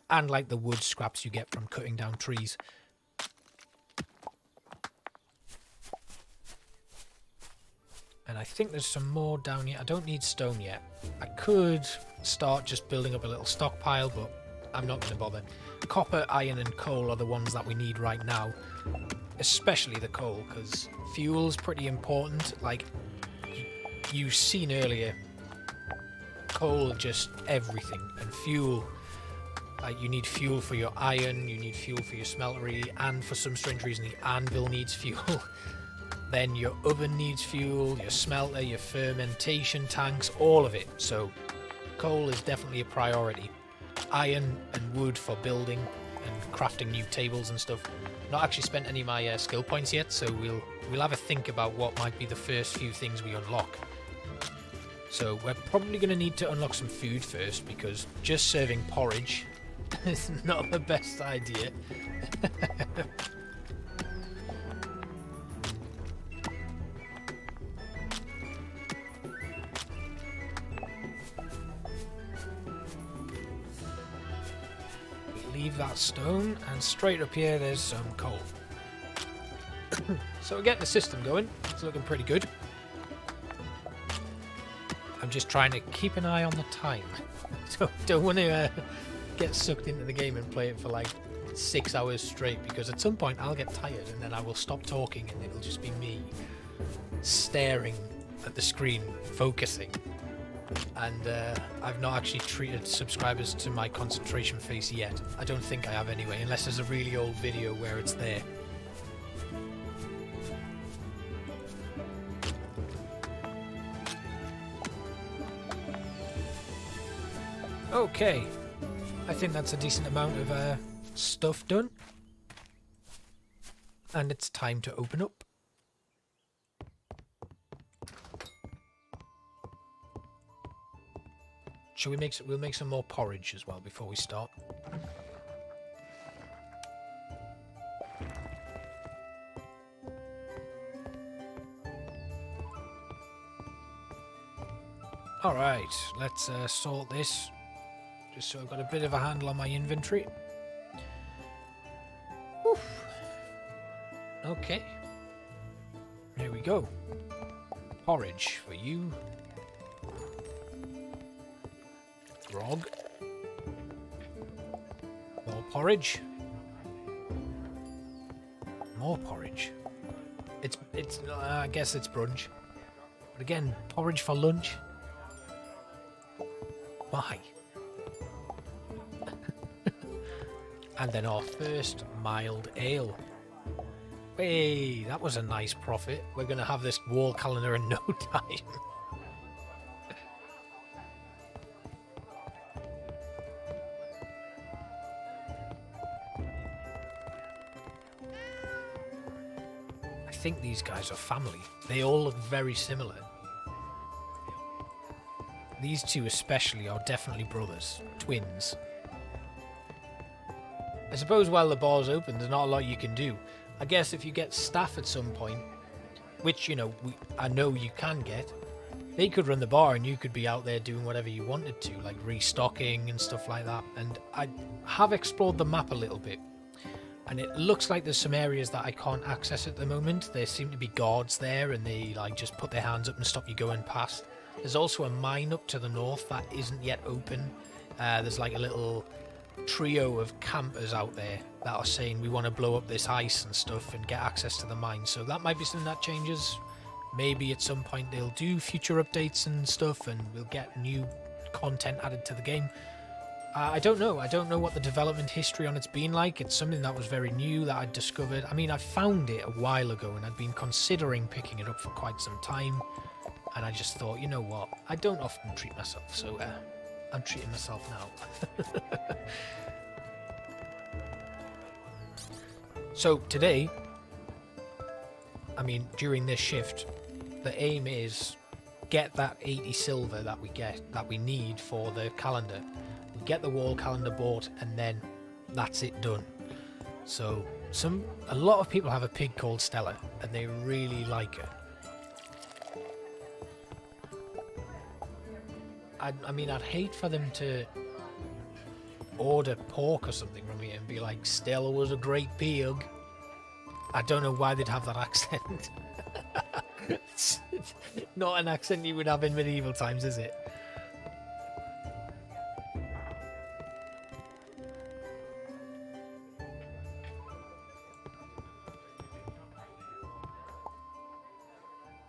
and like the wood scraps you get from cutting down trees. And I think there's some more down here. I don't need stone yet. I could start just building up a little stockpile, but I'm not going to bother. Copper, iron and coal are the ones that we need right now. Especially the coal, because fuel's pretty important. Like, you've seen earlier, coal just everything. And fuel, like, you need fuel for your iron, you need fuel for your smeltery, and for some strange reason the anvil needs fuel. Then your oven needs fuel, your smelter, your fermentation tanks, all of it. So coal is definitely a priority. Iron and wood for building and crafting new tables and stuff. Not actually spent any of my skill points yet, so we'll have a think about what might be the first few things we unlock. So we're probably going to need to unlock some food first, because just serving porridge is not the best idea. Leave that stone, and straight up here there's some coal. So we're getting the system going. It's looking pretty good. I'm just trying to keep an eye on the time. So don't want to get sucked into the game and play it for like 6 hours straight, because at some point I'll get tired and then I will stop talking and it'll just be me staring at the screen, focusing. And I've not actually treated subscribers to my concentration face yet. I don't think I have anyway, unless there's a really old video where it's there. Okay, I think that's a decent amount of stuff done. And it's time to open up. Shall we make we'll make some more porridge as well before we start. Alright, let's sort this, just so I've got a bit of a handle on my inventory. Oof. Okay, here we go. Porridge for you. Grog. More porridge. More porridge. It's I guess it's brunch. But again, porridge for lunch. Why? And then our first mild ale. Hey, that was a nice profit. We're going to have this wall calendar in no time. I think these guys are family. They all look very similar. These two especially are definitely brothers, twins. I suppose while the bar's open, there's not a lot you can do. I guess if you get staff at some point, which, you know, I know you can get, they could run the bar and you could be out there doing whatever you wanted to, like restocking and stuff like that. And I have explored the map a little bit, and it looks like there's some areas that I can't access at the moment. There seem to be guards there, and they like just put their hands up and stop you going past. There's also a mine up to the north that isn't yet open. There's like a little trio of campers out there that are saying we want to blow up this ice and stuff and get access to the mine. So that might be something that changes. Maybe at some point they'll do future updates and stuff, and we'll get new content added to the game. I don't know. I don't know what the development history on it's been like. It's something that was very new that I discovered. I mean, I found it a while ago and I'd been considering picking it up for quite some time. And I just thought, you know what? I don't often treat myself, so I'm treating myself now. So today, I mean, during this shift, the aim is get that 80 silver that we need for the calendar. We get the wall calendar bought, and then that's it done. So a lot of people have a pig called Stella, and they really like her. I mean, I'd hate for them to order pork or something from me and be like, Stella was a great pig. I don't know why they'd have that accent. It's not an accent you would have in medieval times, is it?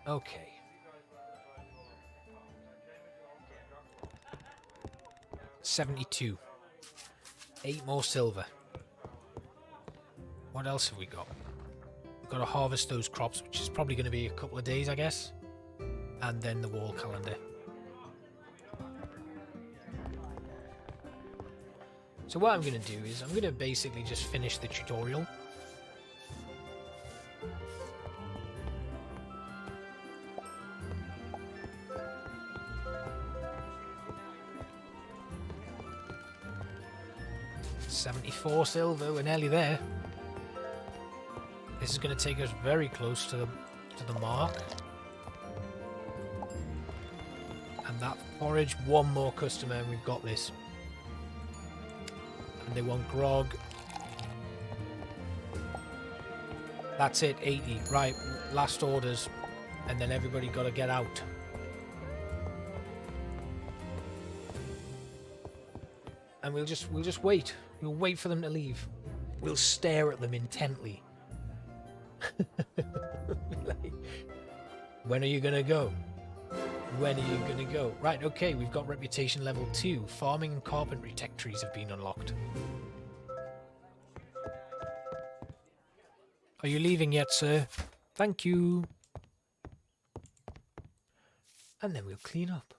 Okay. $72. 8 more silver. What else have we got? We've got to harvest those crops, which is probably going to be a couple of days, I guess. And then the wall calendar. So what I'm going to do is I'm going to basically just finish the tutorial. $74 silver, we're nearly there. This is going to take us very close to the mark. And that forage, one more customer and we've got this. And they want grog. That's it, 80. Right, last orders. And then everybody got to get out. And we'll just wait. We'll wait for them to leave. We'll stare at them intently. Like, when are you gonna go? When are you gonna go? Right, okay, we've got reputation level 2. Farming and carpentry tech trees have been unlocked. Are you leaving yet, sir? Thank you. And then we'll clean up.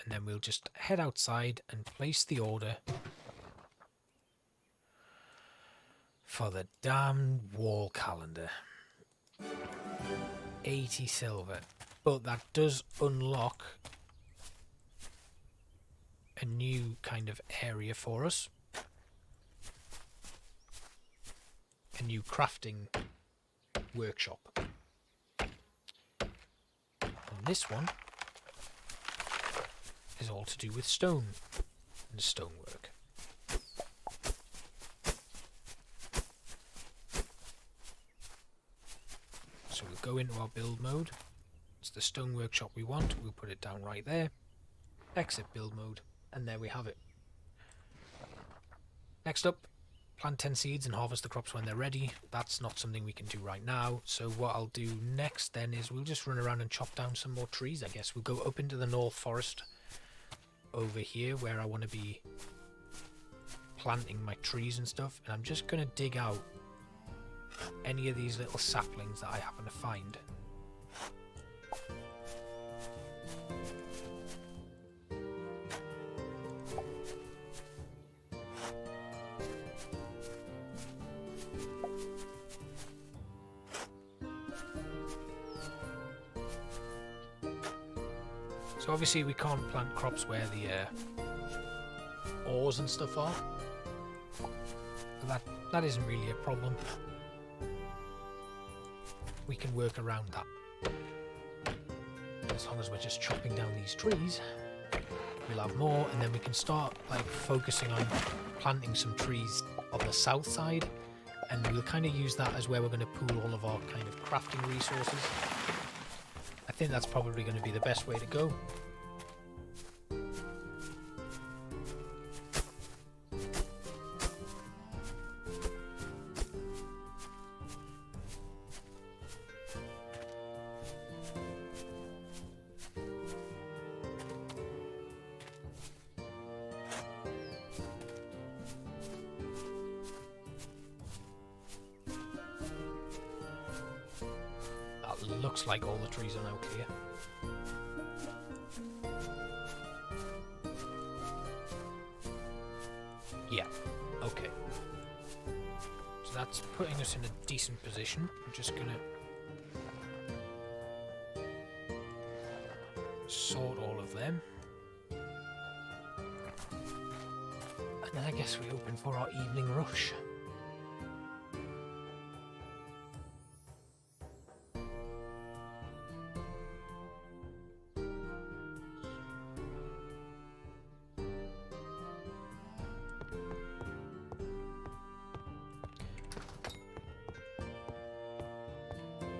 And then we'll just head outside and place the order for the damned wall calendar. 80 silver. But that does unlock a new kind of area for us. A new crafting workshop. And this one is all to do with stone and stonework. So we'll go into our build mode. It's the stone workshop we want. We'll put it down right there. Exit build mode, and there we have it. Next up, plant 10 seeds and harvest the crops when they're ready. That's not something we can do right now. So what I'll do next then is we'll just run around and chop down some more trees, I guess. We'll go up into the North Forest over here where I want to be planting my trees and stuff, and I'm just going to dig out any of these little saplings that I happen to find. So obviously we can't plant crops where the ores and stuff are. But that isn't really a problem. We can work around that. As long as we're just chopping down these trees, we'll have more, and then we can start like focusing on planting some trees on the south side, and we'll kind of use that as where we're going to pool all of our kind of crafting resources. I think that's probably going to be the best way to go. Looks like all the trees are now clear. Yeah, okay. So that's putting us in a decent position. I'm just gonna sort all of them. And then I guess we open for our evening rush.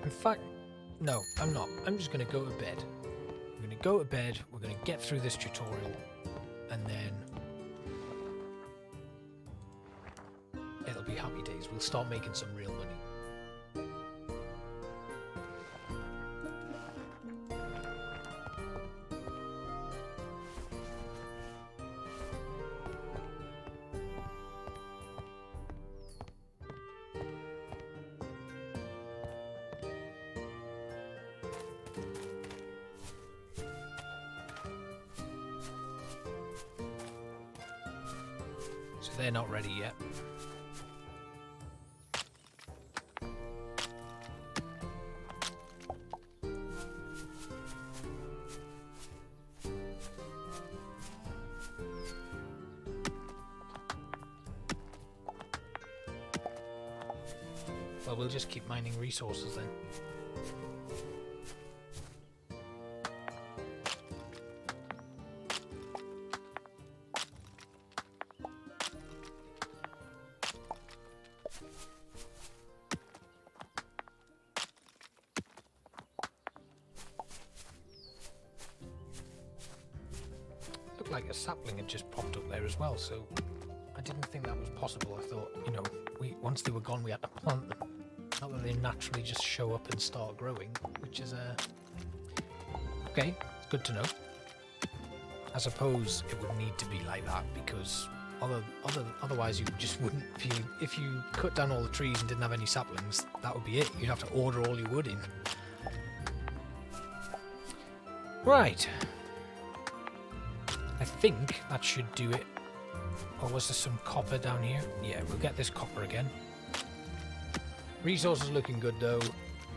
In fact, no, I'm not. I'm just going to go to bed. I'm going to go to bed, we're going to get through this tutorial, and then it'll be happy days. we'll start making some real money. So they're not ready yet. Well, we'll just keep mining resources then. Looked like a sapling had just popped up there as well, so I didn't think that was possible. I thought, you know, once they were gone, we had to plant them. Not that they naturally just show up and start growing, which is okay. It's good to know. I suppose it would need to be like that because otherwise you just wouldn't feel. If you cut down all the trees and didn't have any saplings, that would be it. You'd have to order all your wood in. Right. I think that should do it. Or was there some copper down here? Yeah, we'll get this copper again. Resources looking good though,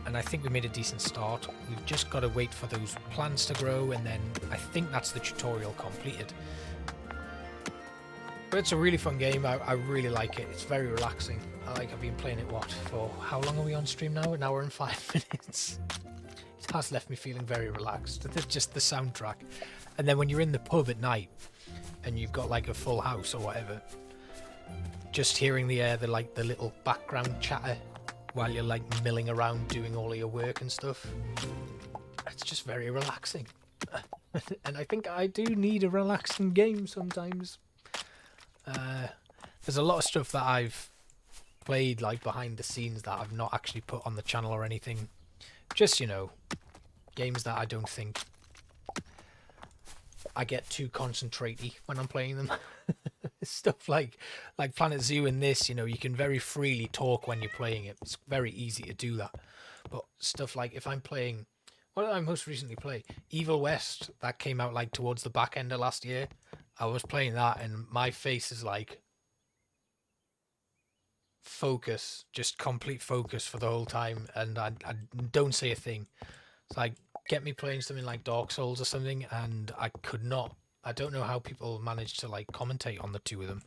and I think we made a decent start. We've just got to wait for those plants to grow, and then I think that's the tutorial completed. But it's a really fun game. I really like it. It's very relaxing. I've been playing it, what, for how long are we on stream now? An hour and 5 minutes. It has left me feeling very relaxed. Just the soundtrack. And then when you're in the pub at night, and you've got like a full house or whatever, just hearing the little background chatter while you're like milling around doing all of your work and stuff, it's just very relaxing. And I think I do need a relaxing game sometimes. There's a lot of stuff that I've played like behind the scenes that I've not actually put on the channel or anything. Just, you know, games that I don't think I get too concentrate-y when I'm playing them. Stuff like Planet Zoo and this, you know, you can very freely talk when you're playing it. It's very easy to do that. But stuff like if I'm playing, what did I most recently play? Evil West, that came out like towards the back end of last year. I was playing that and my face is like focus, just complete focus for the whole time, and I don't say a thing. It's like, get me playing something like Dark Souls or something, and I could not. I don't know how people manage to like commentate on the two of them.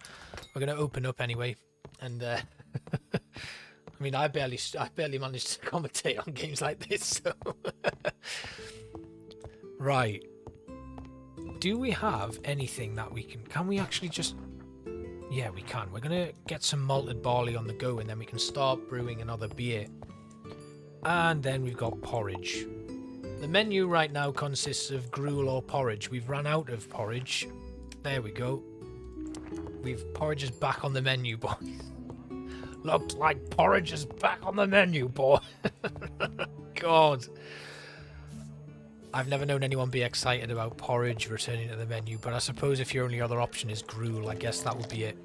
We're gonna open up anyway, and I mean, I barely managed to commentate on games like this. So right, do we have anything that we can we actually just? Yeah, we can. We're gonna get some malted barley on the go, and then we can start brewing another beer. And then we've got porridge. The menu right now consists of gruel or porridge. We've run out of porridge. There we go. Porridge is back on the menu, boys. Looks like porridge is back on the menu, boy. God. I've never known anyone be excited about porridge returning to the menu, but I suppose if your only other option is gruel, I guess that would be it.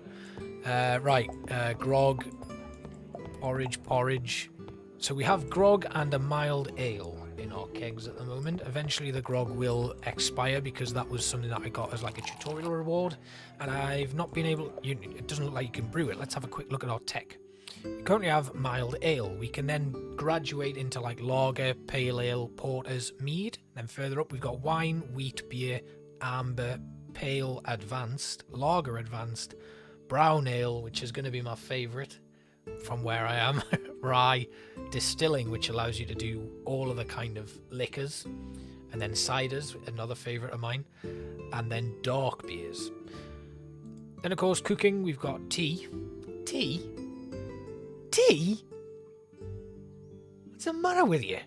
Right, grog, porridge. So we have grog and a mild ale in our kegs at the moment. Eventually the grog will expire because that was something that I got as like a tutorial reward, and I've not been able, it doesn't look like you can brew it. Let's have a quick look at our tech. We currently have mild ale. We can then graduate into like lager, pale ale, porters, mead. Then further up we've got wine, wheat, beer, amber, pale advanced, lager advanced, brown ale, which is going to be my favourite from where I am, rye, distilling, which allows you to do all of the kind of liquors, and then ciders, another favourite of mine, and then dark beers. Then of course cooking, we've got tea. Tea? What's the matter with you?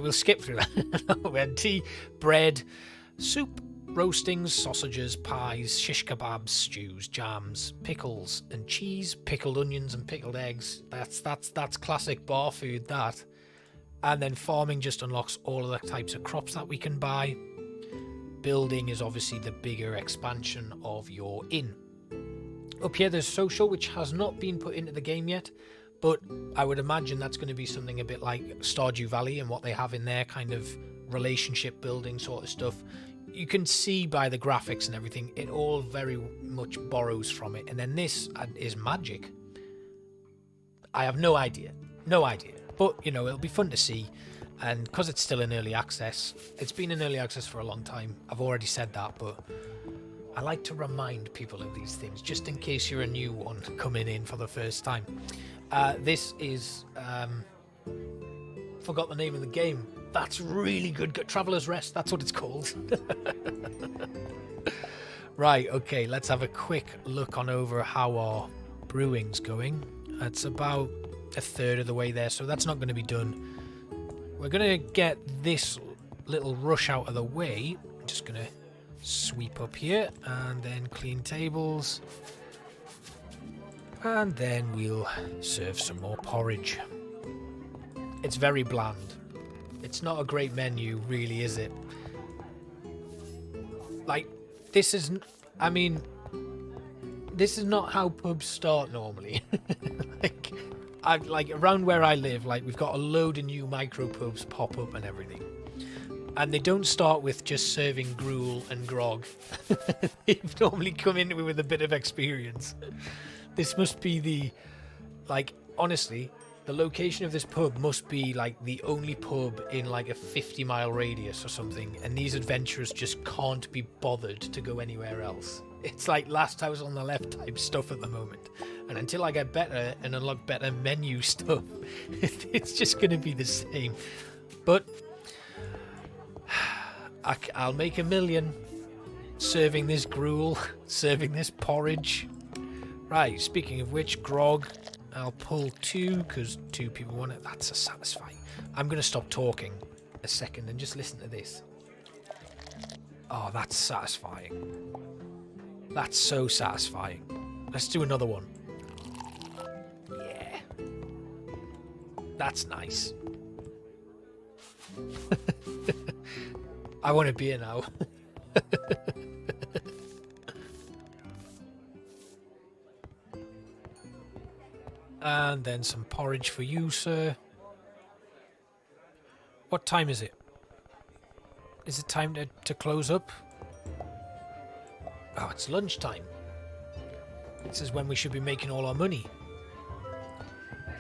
We'll skip through that. We had tea, bread, soup, roastings, sausages, pies, shish kebabs, stews, jams, pickles and cheese, pickled onions and pickled eggs. That's classic bar food, that. And then farming just unlocks all of the types of crops that we can buy. Building is obviously the bigger expansion of your inn. Up here there's social, which has not been put into the game yet, but I would imagine that's going to be something a bit like Stardew Valley and what they have in there, kind of relationship building sort of stuff. You can see by the graphics and everything, it all very much borrows from it. And then this is magic. I have no idea. But, you know, it'll be fun to see. And because it's still in early access, it's been in early access for a long time. I've already said that, but I like to remind people of these things, just in case you're a new one coming in for the first time. This is... forgot the name of the game. That's really good. Traveler's Rest, that's what it's called. Right, okay, let's have a quick look on over how our brewing's going. It's about a third of the way there, so that's not going to be done. We're going to get this little rush out of the way. I'm just going to sweep up here and then clean tables. And then we'll serve some more porridge. It's very bland. It's not a great menu, really, is it? Like, this isn't... I mean, this is not how pubs start normally. Like, around where I live, like, we've got a load of new micro pubs pop up and everything. And they don't start with just serving gruel and grog. They normally come in with a bit of experience. This must be the... Like, honestly... The location of this pub must be like the only pub in like a 50-mile radius or something, and these adventurers just can't be bothered to go anywhere else. It's like Last House on the Left type stuff at the moment, and until I get better and unlock better menu stuff, it's just going to be the same. But I'll make $1 million serving this gruel, serving this porridge. Right, speaking of which, grog. I'll pull 2 because 2 people want it. That's satisfying. I'm going to stop talking a second and just listen to this. Oh, that's satisfying. That's so satisfying. Let's do another one. Yeah. That's nice. I want a beer now. And then some porridge for you, sir. What time is it? Is it time to close up? Oh, it's lunchtime. This is when we should be making all our money.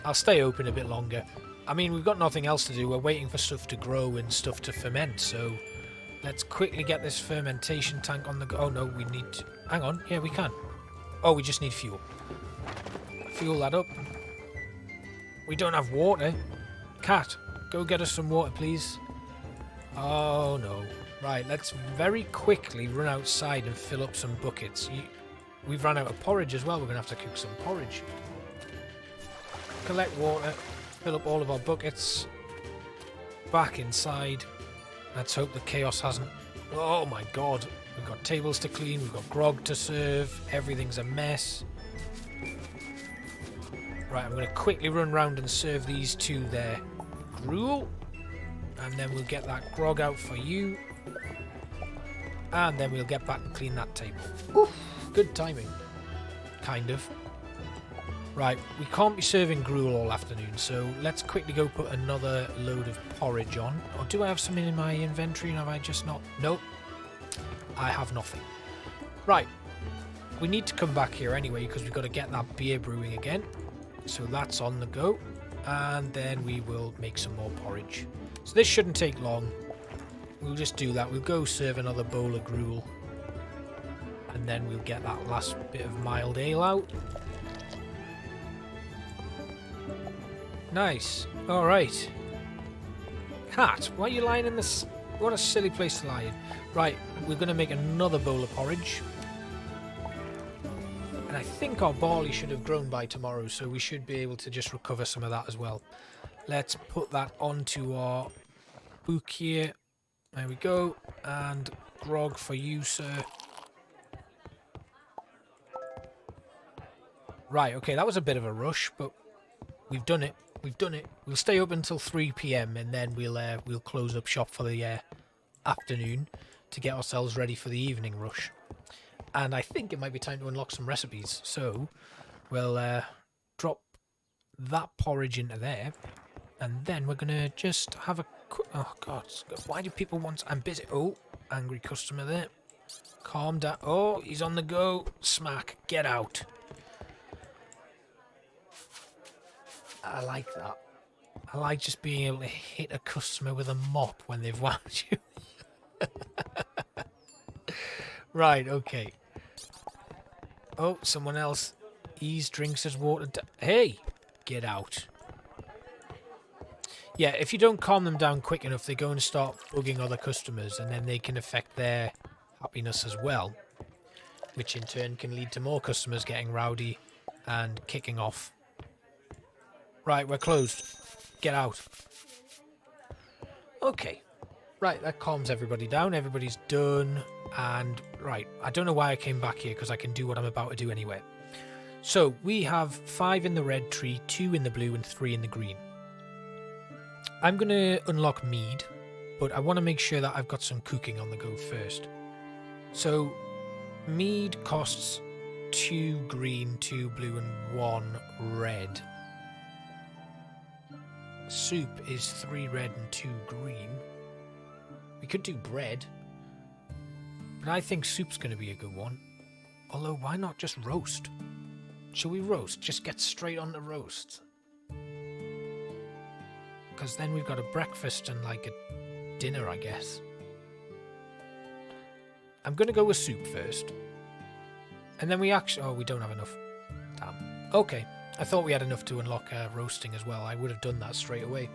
I'll stay open a bit longer. I mean, we've got nothing else to do. We're waiting for stuff to grow and stuff to ferment, so let's quickly get this fermentation tank on the go. Oh, no, we need to... Hang on. Yeah, we can. Oh, we just need fuel. Fuel that up. We don't have water. Cat, go get us some water, please. Oh, no. Right, let's very quickly run outside and fill up some buckets. We've run out of porridge as well. We're going to have to cook some porridge. Collect water. Fill up all of our buckets. Back inside. Let's hope the chaos hasn't... Oh, my God. We've got tables to clean. We've got grog to serve. Everything's a mess. Right, I'm going to quickly run around and serve these 2 there. Gruel. And then we'll get that grog out for you. And then we'll get back and clean that table. Oof, good timing. Kind of. Right, we can't be serving gruel all afternoon, so let's quickly go put another load of porridge on. Or do I have something in my inventory and have I just not... Nope. I have nothing. Right. We need to come back here anyway because we've got to get that beer brewing again. So that's on the go, and then we will make some more porridge. So this shouldn't take long. We'll just do that. We'll go serve another bowl of gruel, and then we'll get that last bit of mild ale out. Nice. All right. Cat, why are you lying in this? What a silly place to lie in. Right, we're going to make another bowl of porridge. And I think our barley should have grown by tomorrow, so we should be able to just recover some of that as well. Let's put that onto our book here. There we go. And grog for you, sir. Right, okay, that was a bit of a rush, but we've done it. We've done it. We'll stay up until 3 p.m. and then we'll close up shop for the afternoon to get ourselves ready for the evening rush. And I think it might be time to unlock some recipes. So we'll drop that porridge into there, and then we're gonna just have a oh god, why do people want? I'm busy. Oh, angry customer there. Calm down. Oh, he's on the go. Smack. Get out. I like that. I like just being able to hit a customer with a mop when they've whacked you. Right, okay. Oh, someone else. Ease drinks his water. Hey, get out. Yeah, if you don't calm them down quick enough, they go and start bugging other customers, and then they can affect their happiness as well, which in turn can lead to more customers getting rowdy and kicking off. Right, we're closed. Get out. Okay. Right, that calms everybody down. Everybody's done. And, right, I don't know why I came back here, because I can do what I'm about to do anyway. So, we have 5 in the red tree, 2 in the blue, and 3 in the green. I'm going to unlock mead, but I want to make sure that I've got some cooking on the go first. So, mead costs 2 green, 2 blue, and 1 red. Soup is 3 red and 2 green. We could do bread, but I think soup's going to be a good one. Although, why not just roast? Shall we roast? Just get straight on the roast. Because then we've got a breakfast and like a dinner, I guess. I'm going to go with soup first. And then we actually... Oh, we don't have enough. Damn. Okay. I thought we had enough to unlock roasting as well. I would have done that straight away.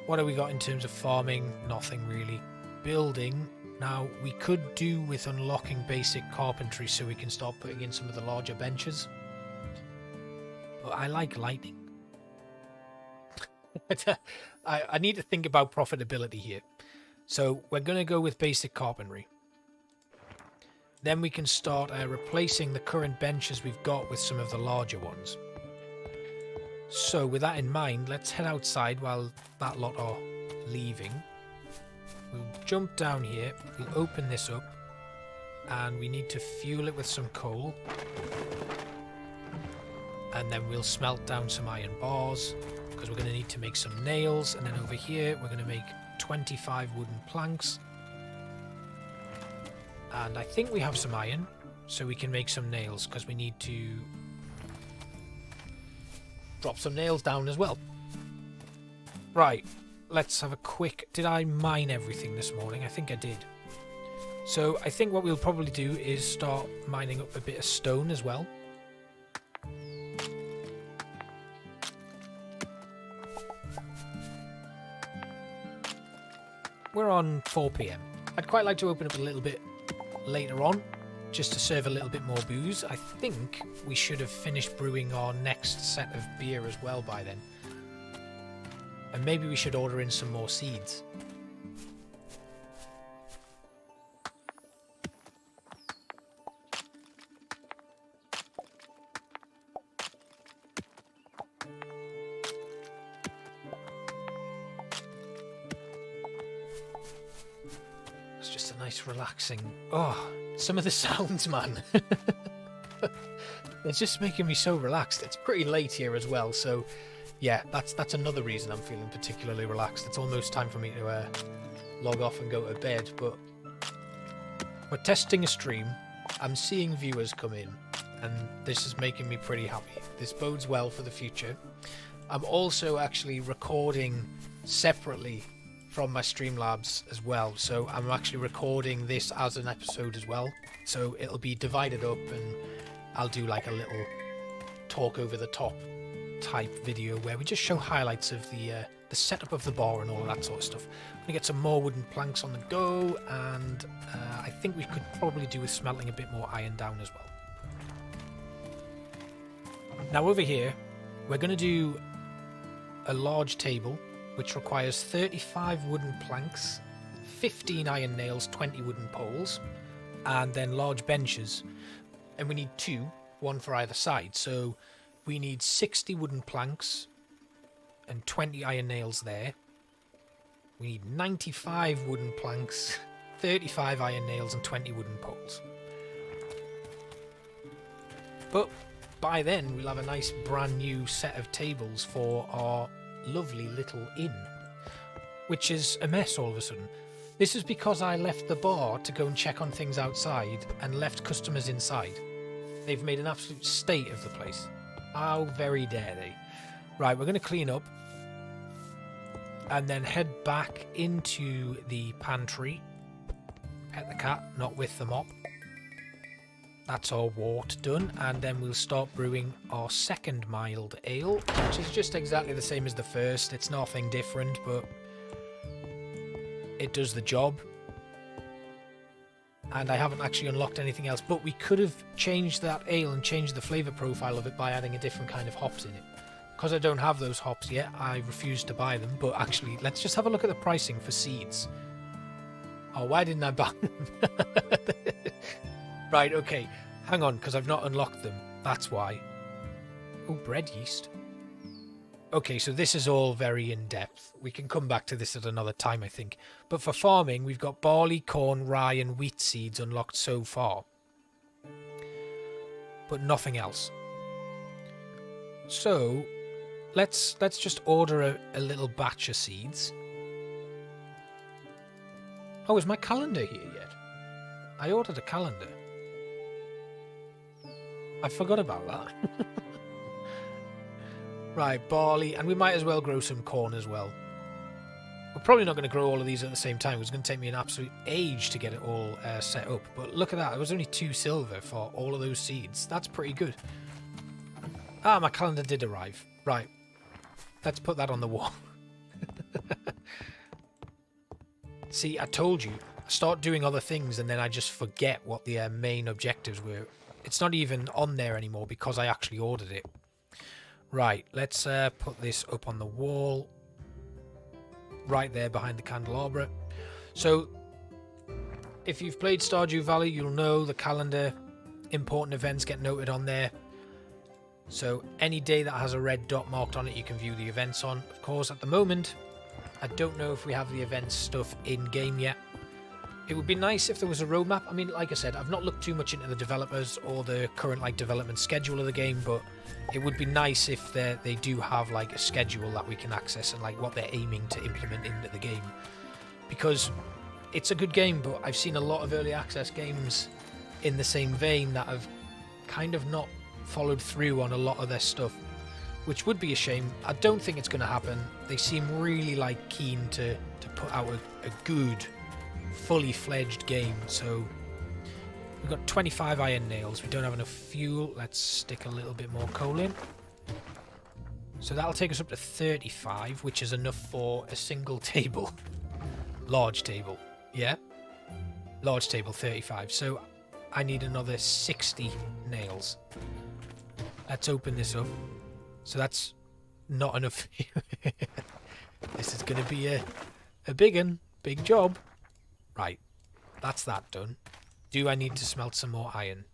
What have we got in terms of farming? Nothing really. Building. Now, we could do with unlocking basic carpentry so we can start putting in some of the larger benches. But I like lighting. I need to think about profitability here. So we're going to go with basic carpentry. Then we can start replacing the current benches we've got with some of the larger ones. So with that in mind, let's head outside while that lot are leaving. We'll jump down here, we'll open this up, and we need to fuel it with some coal. And then we'll smelt down some iron bars, because we're going to need to make some nails. And then over here, we're going to make 25 wooden planks. And I think we have some iron, so we can make some nails, because we need to drop some nails down as well. Right, let's have a quick... Did I mine everything this morning? I think I did. So I think what we'll probably do is start mining up a bit of stone as well. We're on 4 p.m. I'd quite like to open up a little bit later on, just to serve a little bit more booze. I think we should have finished brewing our next set of beer as well by then. And maybe we should order in some more seeds. It's just a nice relaxing... Oh, some of the sounds, man. It's just making me so relaxed. It's pretty late here as well, so yeah, that's another reason I'm feeling particularly relaxed. It's almost time for me to log off and go to bed, but we're testing a stream. I'm seeing viewers come in, and this is making me pretty happy. This bodes well for the future. I'm also actually recording separately from my Streamlabs as well, so I'm actually recording this as an episode as well, so it'll be divided up, and I'll do like a little talk over the top type video where we just show highlights of the setup of the bar and all that sort of stuff. I'm gonna get some more wooden planks on the go, and I think we could probably do with smelting a bit more iron down as well. Now over here we're going to do a large table which requires 35 wooden planks 15 iron nails, 20 wooden poles, and then large benches. And we need 2, 1 for either side. So we need 60 wooden planks and 20 iron nails there. We need 95 wooden planks, 35 iron nails, and 20 wooden poles. But by then, we'll have a nice brand new set of tables for our lovely little inn, which is a mess all of a sudden. This is because I left the bar to go and check on things outside and left customers inside. They've made an absolute state of the place. How very dare they? Right, we're going to clean up and then head back into the pantry. Pet the cat, not with the mop. That's our wort done, and then we'll start brewing our second mild ale, which is just exactly the same as the first. It's nothing different, but it does the job. And I haven't actually unlocked anything else, but we could have changed that ale and changed the flavour profile of it by adding a different kind of hops in it. Because I don't have those hops yet, I refuse to buy them, but actually, let's just have a look at the pricing for seeds. Oh, why didn't I buy them? Right, okay. Hang on, because I've not unlocked them. That's why. Oh, bread yeast. Okay, so this is all very in-depth. We can come back to this at another time, I think. But for farming, we've got barley, corn, rye, and wheat seeds unlocked so far. But nothing else. So, let's just order a little batch of seeds. Oh, is my calendar here yet? I ordered a calendar. I forgot about that. Right, barley, and we might as well grow some corn as well. We're probably not going to grow all of these at the same time. It's going to take me an absolute age to get it all set up. But look at that. It was only 2 silver for all of those seeds. That's pretty good. Ah, my calendar did arrive. Right. Let's put that on the wall. See, I told you. I start doing other things and then I just forget what the main objectives were. It's not even on there anymore because I actually ordered it. Right, let's put this up on the wall. Right there behind the candelabra. So, if you've played Stardew Valley, you'll know the calendar. Important events get noted on there. So, any day that has a red dot marked on it, you can view the events on. Of course, at the moment, I don't know if we have the events stuff in-game yet. It would be nice if there was a roadmap. I mean, like I said, I've not looked too much into the developers or the current development schedule of the game, but it would be nice if they do have a schedule that we can access and what they're aiming to implement into the game. Because it's a good game, but I've seen a lot of early access games in the same vein that have kind of not followed through on a lot of their stuff, which would be a shame. I don't think it's going to happen. They seem really keen to put out a good fully fledged game. So we've got 25 iron nails. We don't have enough fuel. Let's stick a little bit more coal in. So that'll take us up to 35, which is enough for a single table. Large table. Yeah. Large table, 35. So I need another 60 nails. Let's open this up. So that's not enough. This is going to be a big one. Big job. Right, that's that done. Do I need to smelt some more iron?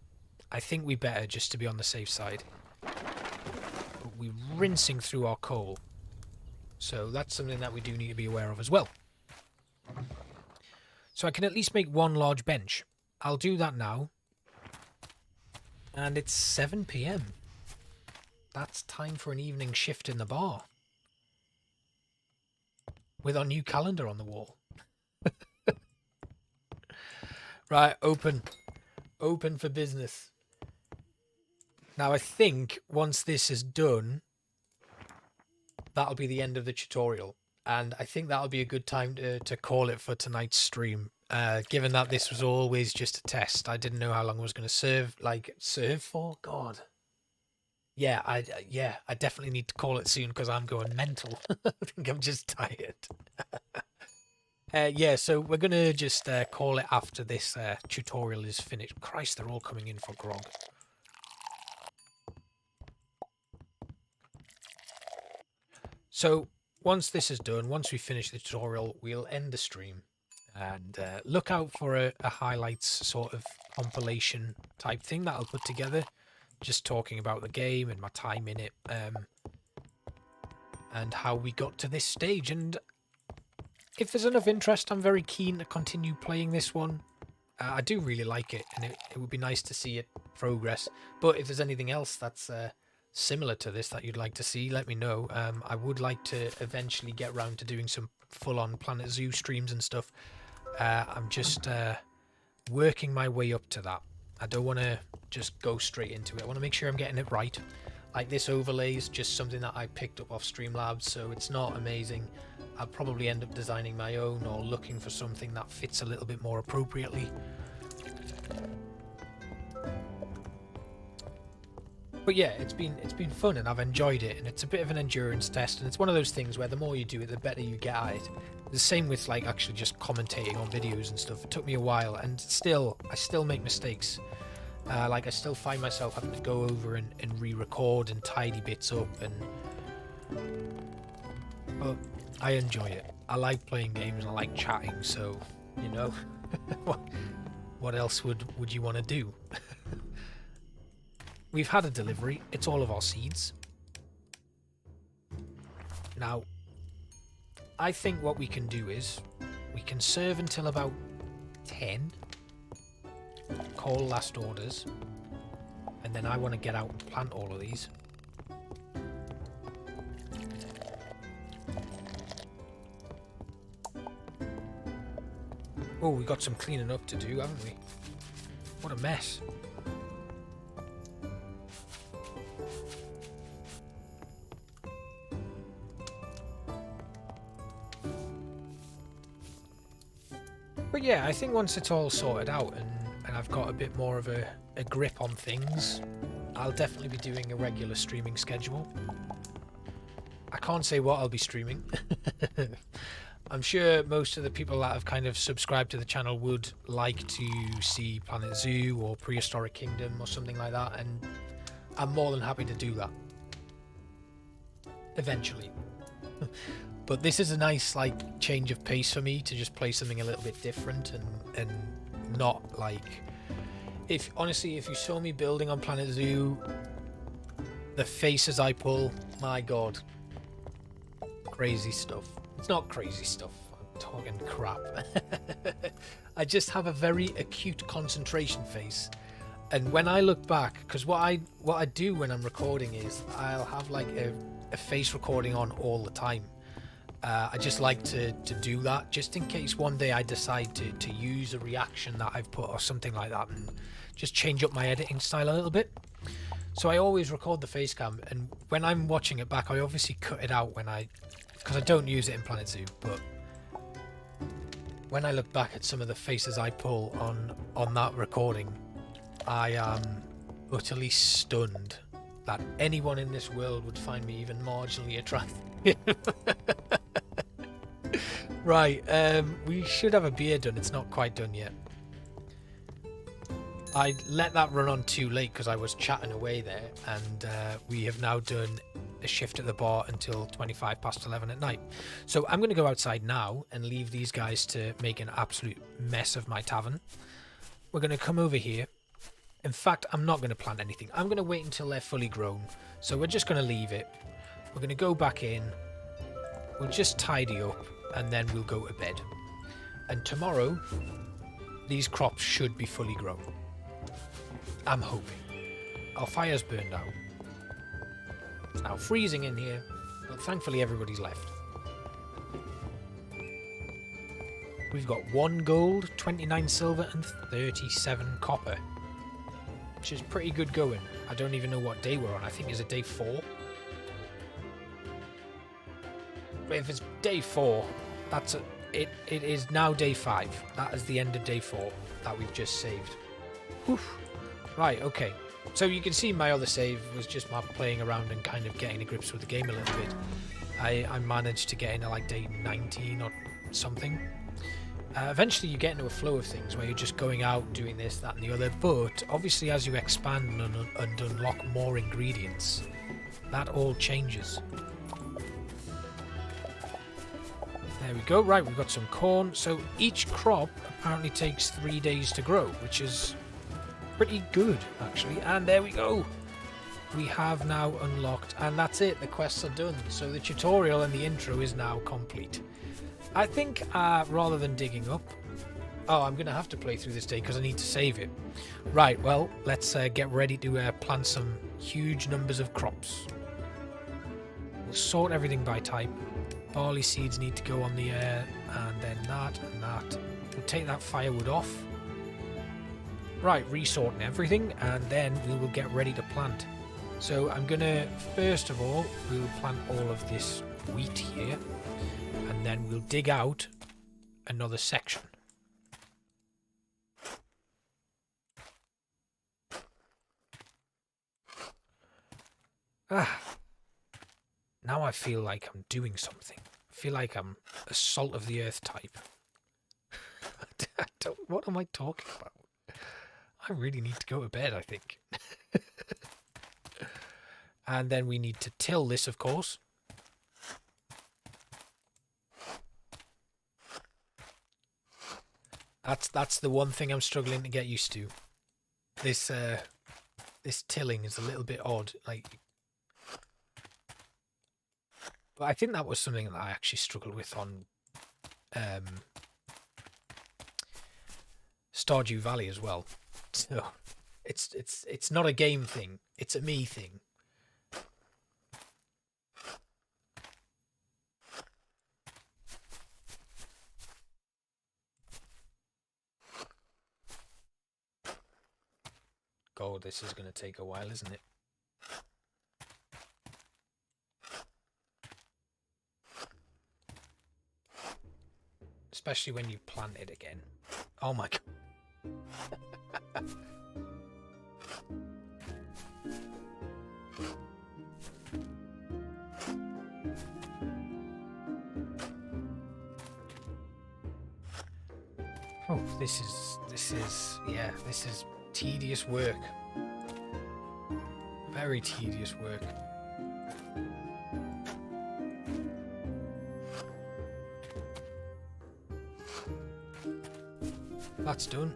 I think we better, just to be on the safe side. But we're rinsing through our coal. So that's something that we do need to be aware of as well. So I can at least make 1 large bench. I'll do that now. And it's 7 PM. That's time for an evening shift in the bar. With our new calendar on the wall. Right, open. Open for business. Now, I think once this is done, that'll be the end of the tutorial. And I think that'll be a good time to call it for tonight's stream. Given that this was always just a test. I didn't know how long I was going to serve for. God. Yeah, I definitely need to call it soon because I'm going mental. I think I'm just tired. Yeah, so we're going to just call it after this tutorial is finished. Christ, they're all coming in for grog. So, once this is done, once we finish the tutorial, we'll end the stream. And look out for a highlights sort of compilation type thing that I'll put together, just talking about the game and my time in it, and how we got to this stage. And if there's enough interest, I'm very keen to continue playing this one. I do really like it, and it would be nice to see it progress. But if there's anything else that's similar to this that you'd like to see, let me know. I would like to eventually get around to doing some full-on Planet Zoo streams and stuff. I'm just working my way up to that. I don't want to just go straight into it. I want to make sure I'm getting it right. Like, this overlay is just something that I picked up off Streamlabs, so it's not amazing. I'll probably end up designing my own or looking for something that fits a little bit more appropriately. But yeah, it's been fun, and I've enjoyed it, and it's a bit of an endurance test, and it's one of those things where the more you do it, the better you get at it. The same with like actually just commentating on videos and stuff. It took me a while, and I still make mistakes. Like, I still find myself having to go over and re-record and tidy bits up, but I enjoy it. I like playing games and I like chatting, so, you know, what else would you want to do? We've had a delivery. It's all of our seeds. Now, I think what we can do is we can serve until about 10. Call last orders. And then I want to get out and plant all of these. Oh, we got some cleaning up to do, haven't we? What a mess. But yeah, I think once it's all sorted out and I've got a bit more of a grip on things, I'll definitely be doing a regular streaming schedule. I can't say what I'll be streaming. I'm sure most of the people that have kind of subscribed to the channel would like to see Planet Zoo or Prehistoric Kingdom or something like that, and I'm more than happy to do that. Eventually. But this is a nice, like, change of pace for me to just play something a little bit different and not, like... Honestly, if you saw me building on Planet Zoo, the faces I pull, my god. Crazy stuff. It's not crazy stuff. I'm talking crap. I just have a very acute concentration face. And when I look back, because what I do when I'm recording is I'll have like a face recording on all the time. I just like to do that just in case one day I decide to use a reaction that I've put or something like that and just change up my editing style a little bit. So I always record the face cam, and when I'm watching it back, I obviously cut it out because I don't use it in Planet Zoo, but when I look back at some of the faces I pull on that recording, I am utterly stunned that anyone in this world would find me even marginally attractive. Right, we should have a beer done. It's not quite done yet. I let that run on too late because I was chatting away there, and we have now done a shift at the bar until 25 past 11 at night. So I'm going to go outside now and leave these guys to make an absolute mess of my tavern. We're going to come over here. In fact, I'm not going to plant anything. I'm going to wait until they're fully grown. So we're just going to leave it. We're going to go back in. We'll just tidy up and then we'll go to bed. And tomorrow, these crops should be fully grown. I'm hoping. Our fire's burned out. It's now freezing in here, but thankfully everybody's left. We've got 1 gold, 29 silver and 37 copper, which is pretty good going. I don't even know what day we're on. I think it's day 4. But if it's day 4, it is now day 5. That is the end of day 4 that we've just saved. Oof. Right, okay. So you can see my other save was just my playing around and kind of getting to grips with the game a little bit. I managed to get into like day 19 or something. Eventually you get into a flow of things where you're just going out, doing this, that and the other, but obviously as you expand and unlock more ingredients, that all changes. There we go. Right, we've got some corn. So each crop apparently takes 3 days to grow, which is pretty good, actually. And there we go. We have now unlocked, and that's it. The quests are done. So the tutorial and the intro is now complete. I think rather than digging up... Oh, I'm going to have to play through this day because I need to save it. Right, well, let's get ready to plant some huge numbers of crops. We'll sort everything by type. Barley seeds need to go on the air, and then that and that. We'll take that firewood off. Right, resorting everything, and then we will get ready to plant. So I'm going to, first of all, we'll plant all of this wheat here, and then we'll dig out another section. Now I feel like I'm doing something. I feel like I'm a salt of the earth type. What am I talking about? I really need to go to bed, I think. And then we need to till this, of course. That's the one thing I'm struggling to get used to. This tilling is a little bit odd. But I think that was something that I actually struggled with on Stardew Valley as well. So it's not a game thing, it's a me thing. God, this is going to take a while, isn't it? Especially when you plant it again. Oh my god. Oh, this is tedious work. Very tedious work. That's done.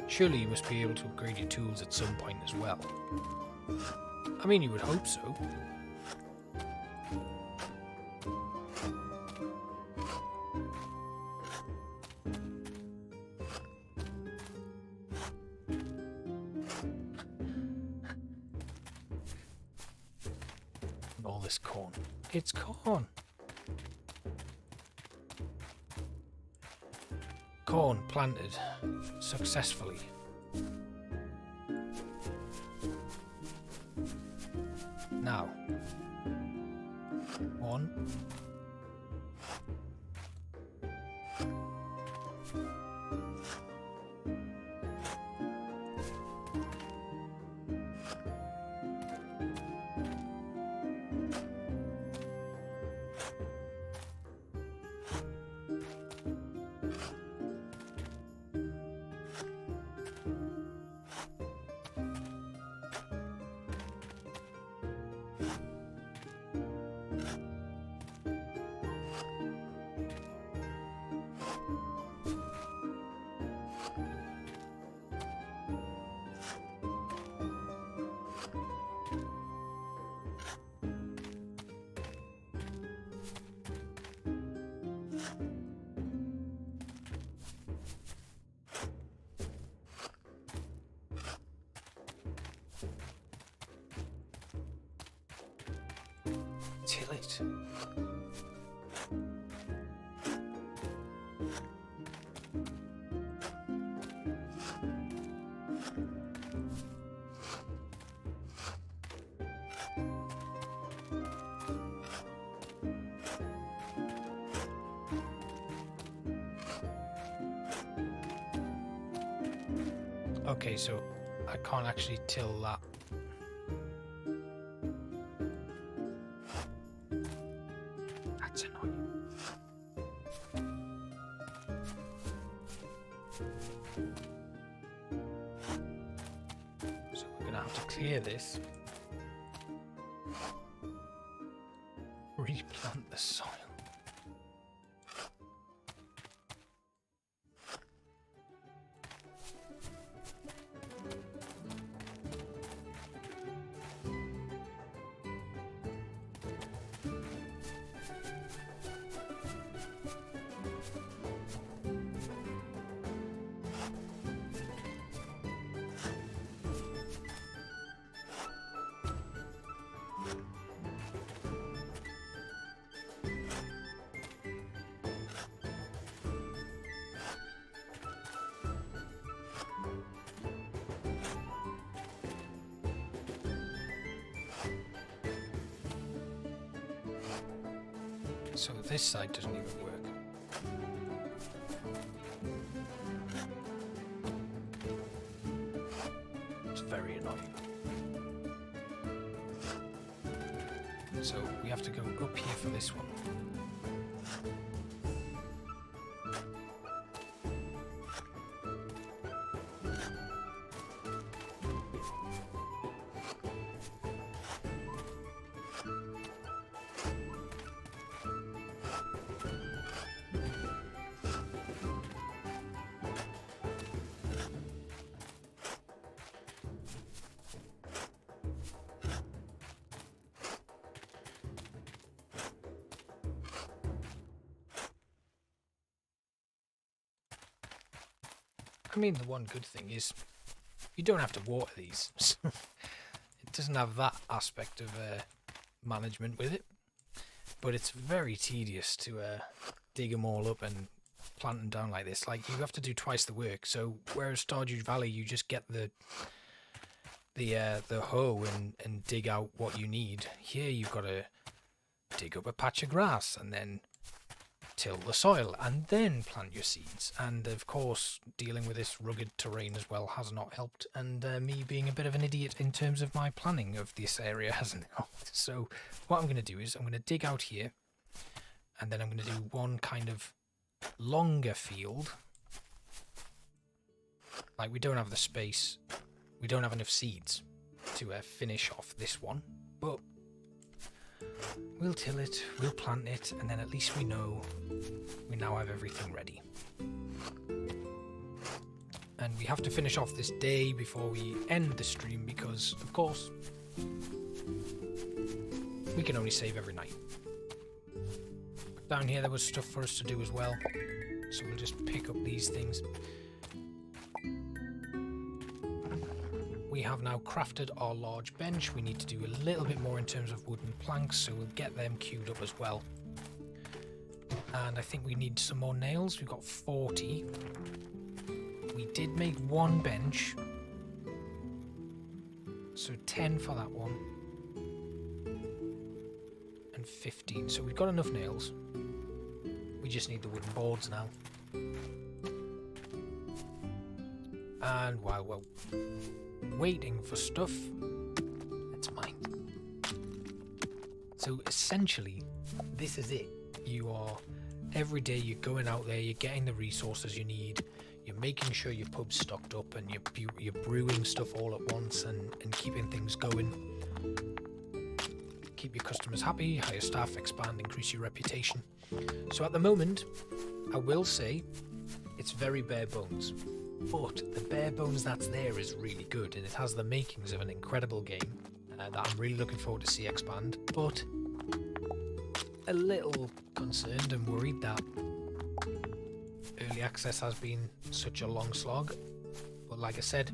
Surely you must be able to upgrade your tools at some point as well. I mean, you would hope so. All this corn. It's corn. Corn planted successfully. Now, 1. Till it. Okay, so I can't actually till that. That's annoying. have to clear this. Replant the soil. So this side doesn't even work. It's very annoying. So we have to go up here for this one. I mean, the one good thing is you don't have to water these. It doesn't have that aspect of management with it, but it's very tedious to dig them all up and plant them down like this. Like, you have to do twice the work. So whereas Stardew Valley, you just get the hoe and dig out what you need. Here you've got to dig up a patch of grass and then till the soil and then plant your seeds. And of course, dealing with this rugged terrain as well has not helped, and me being a bit of an idiot in terms of my planning of this area hasn't helped. So what I'm going to do is I'm going to dig out here, and then I'm going to do one kind of longer field. Like, we don't have the space, we don't have enough seeds to finish off this one, but we'll till it, we'll plant it, and then at least we know we now have everything ready. And we have to finish off this day before we end the stream because, of course, we can only save every night. But down here there was stuff for us to do as well, so we'll just pick up these things. We have now crafted our large bench. We need to do a little bit more in terms of wooden planks, so we'll get them queued up as well. And I think we need some more nails. We've got 40. We did make one bench, so 10 for that one, and 15. So we've got enough nails. We just need the wooden boards now. And while we're waiting for stuff, that's mine. So essentially, this is it. You are, every day you're going out there, you're getting the resources you need, you're making sure your pub's stocked up, and you're brewing stuff all at once and keeping things going. Keep your customers happy, hire staff, expand, increase your reputation. So at the moment, I will say, it's very bare bones. But the bare bones that's there is really good, and it has the makings of an incredible game that I'm really looking forward to see expand. But a little concerned and worried that early access has been such a long slog. But like I said,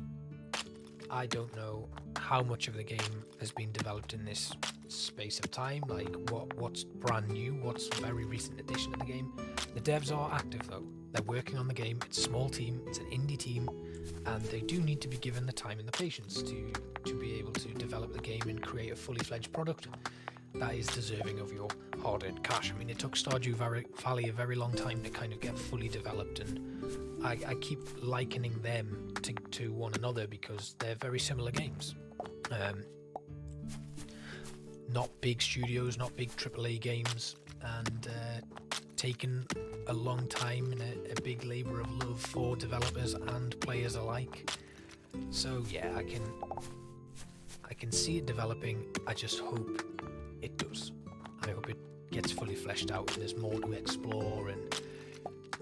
I don't know how much of the game has been developed in this space of time, like what's brand new, what's a very recent addition to the game. The devs are active though. They're working on the game. It's a small team, it's an indie team, and they do need to be given the time and the patience to be able to develop the game and create a fully fledged product that is deserving of your hard-earned cash. I mean, it took Stardew Valley a very long time to kind of get fully developed, and I keep likening them to one another because they're very similar games. Not big studios, not big AAA games, and taken a long time and a big labour of love for developers and players alike. So yeah, I can see it developing. I just hope it does. I hope it gets fully fleshed out and there's more to explore, and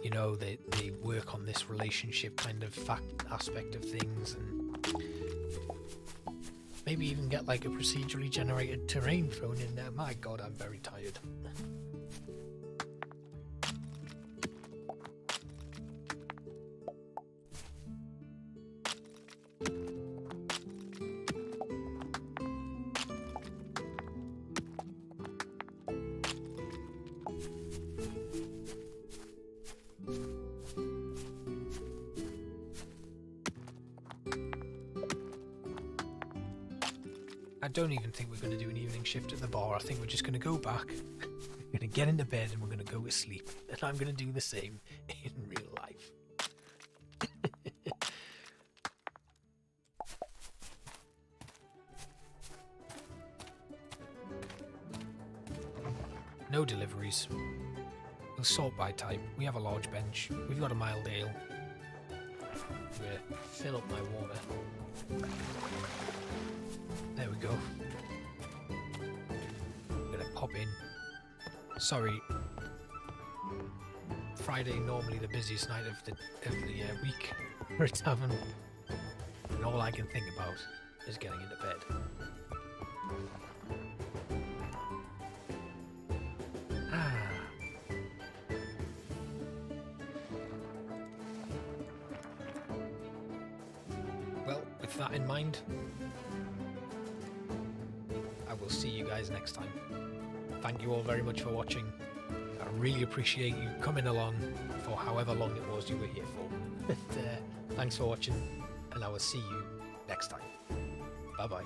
you know, they work on this relationship kind of aspect of things, and maybe even get like a procedurally generated terrain thrown in there. My god, I'm very tired. I don't even think we're going to do an evening shift at the bar. I think we're just going to go back, we're going to get into bed, and we're going to go to sleep. And I'm going to do the same in real life. No deliveries. We'll sort by type. We have a large bench. We've got a mild ale. We'll fill up my water. There we go. I'm gonna pop in. Sorry. Friday, normally the busiest night of the week for a tavern, and all I can think about is getting into bed. Well, with that in mind, I will see you guys next time. Thank you all very much for watching. I really appreciate you coming along for however long it was you were here for. Thanks for watching, and I will see you next time. Bye bye.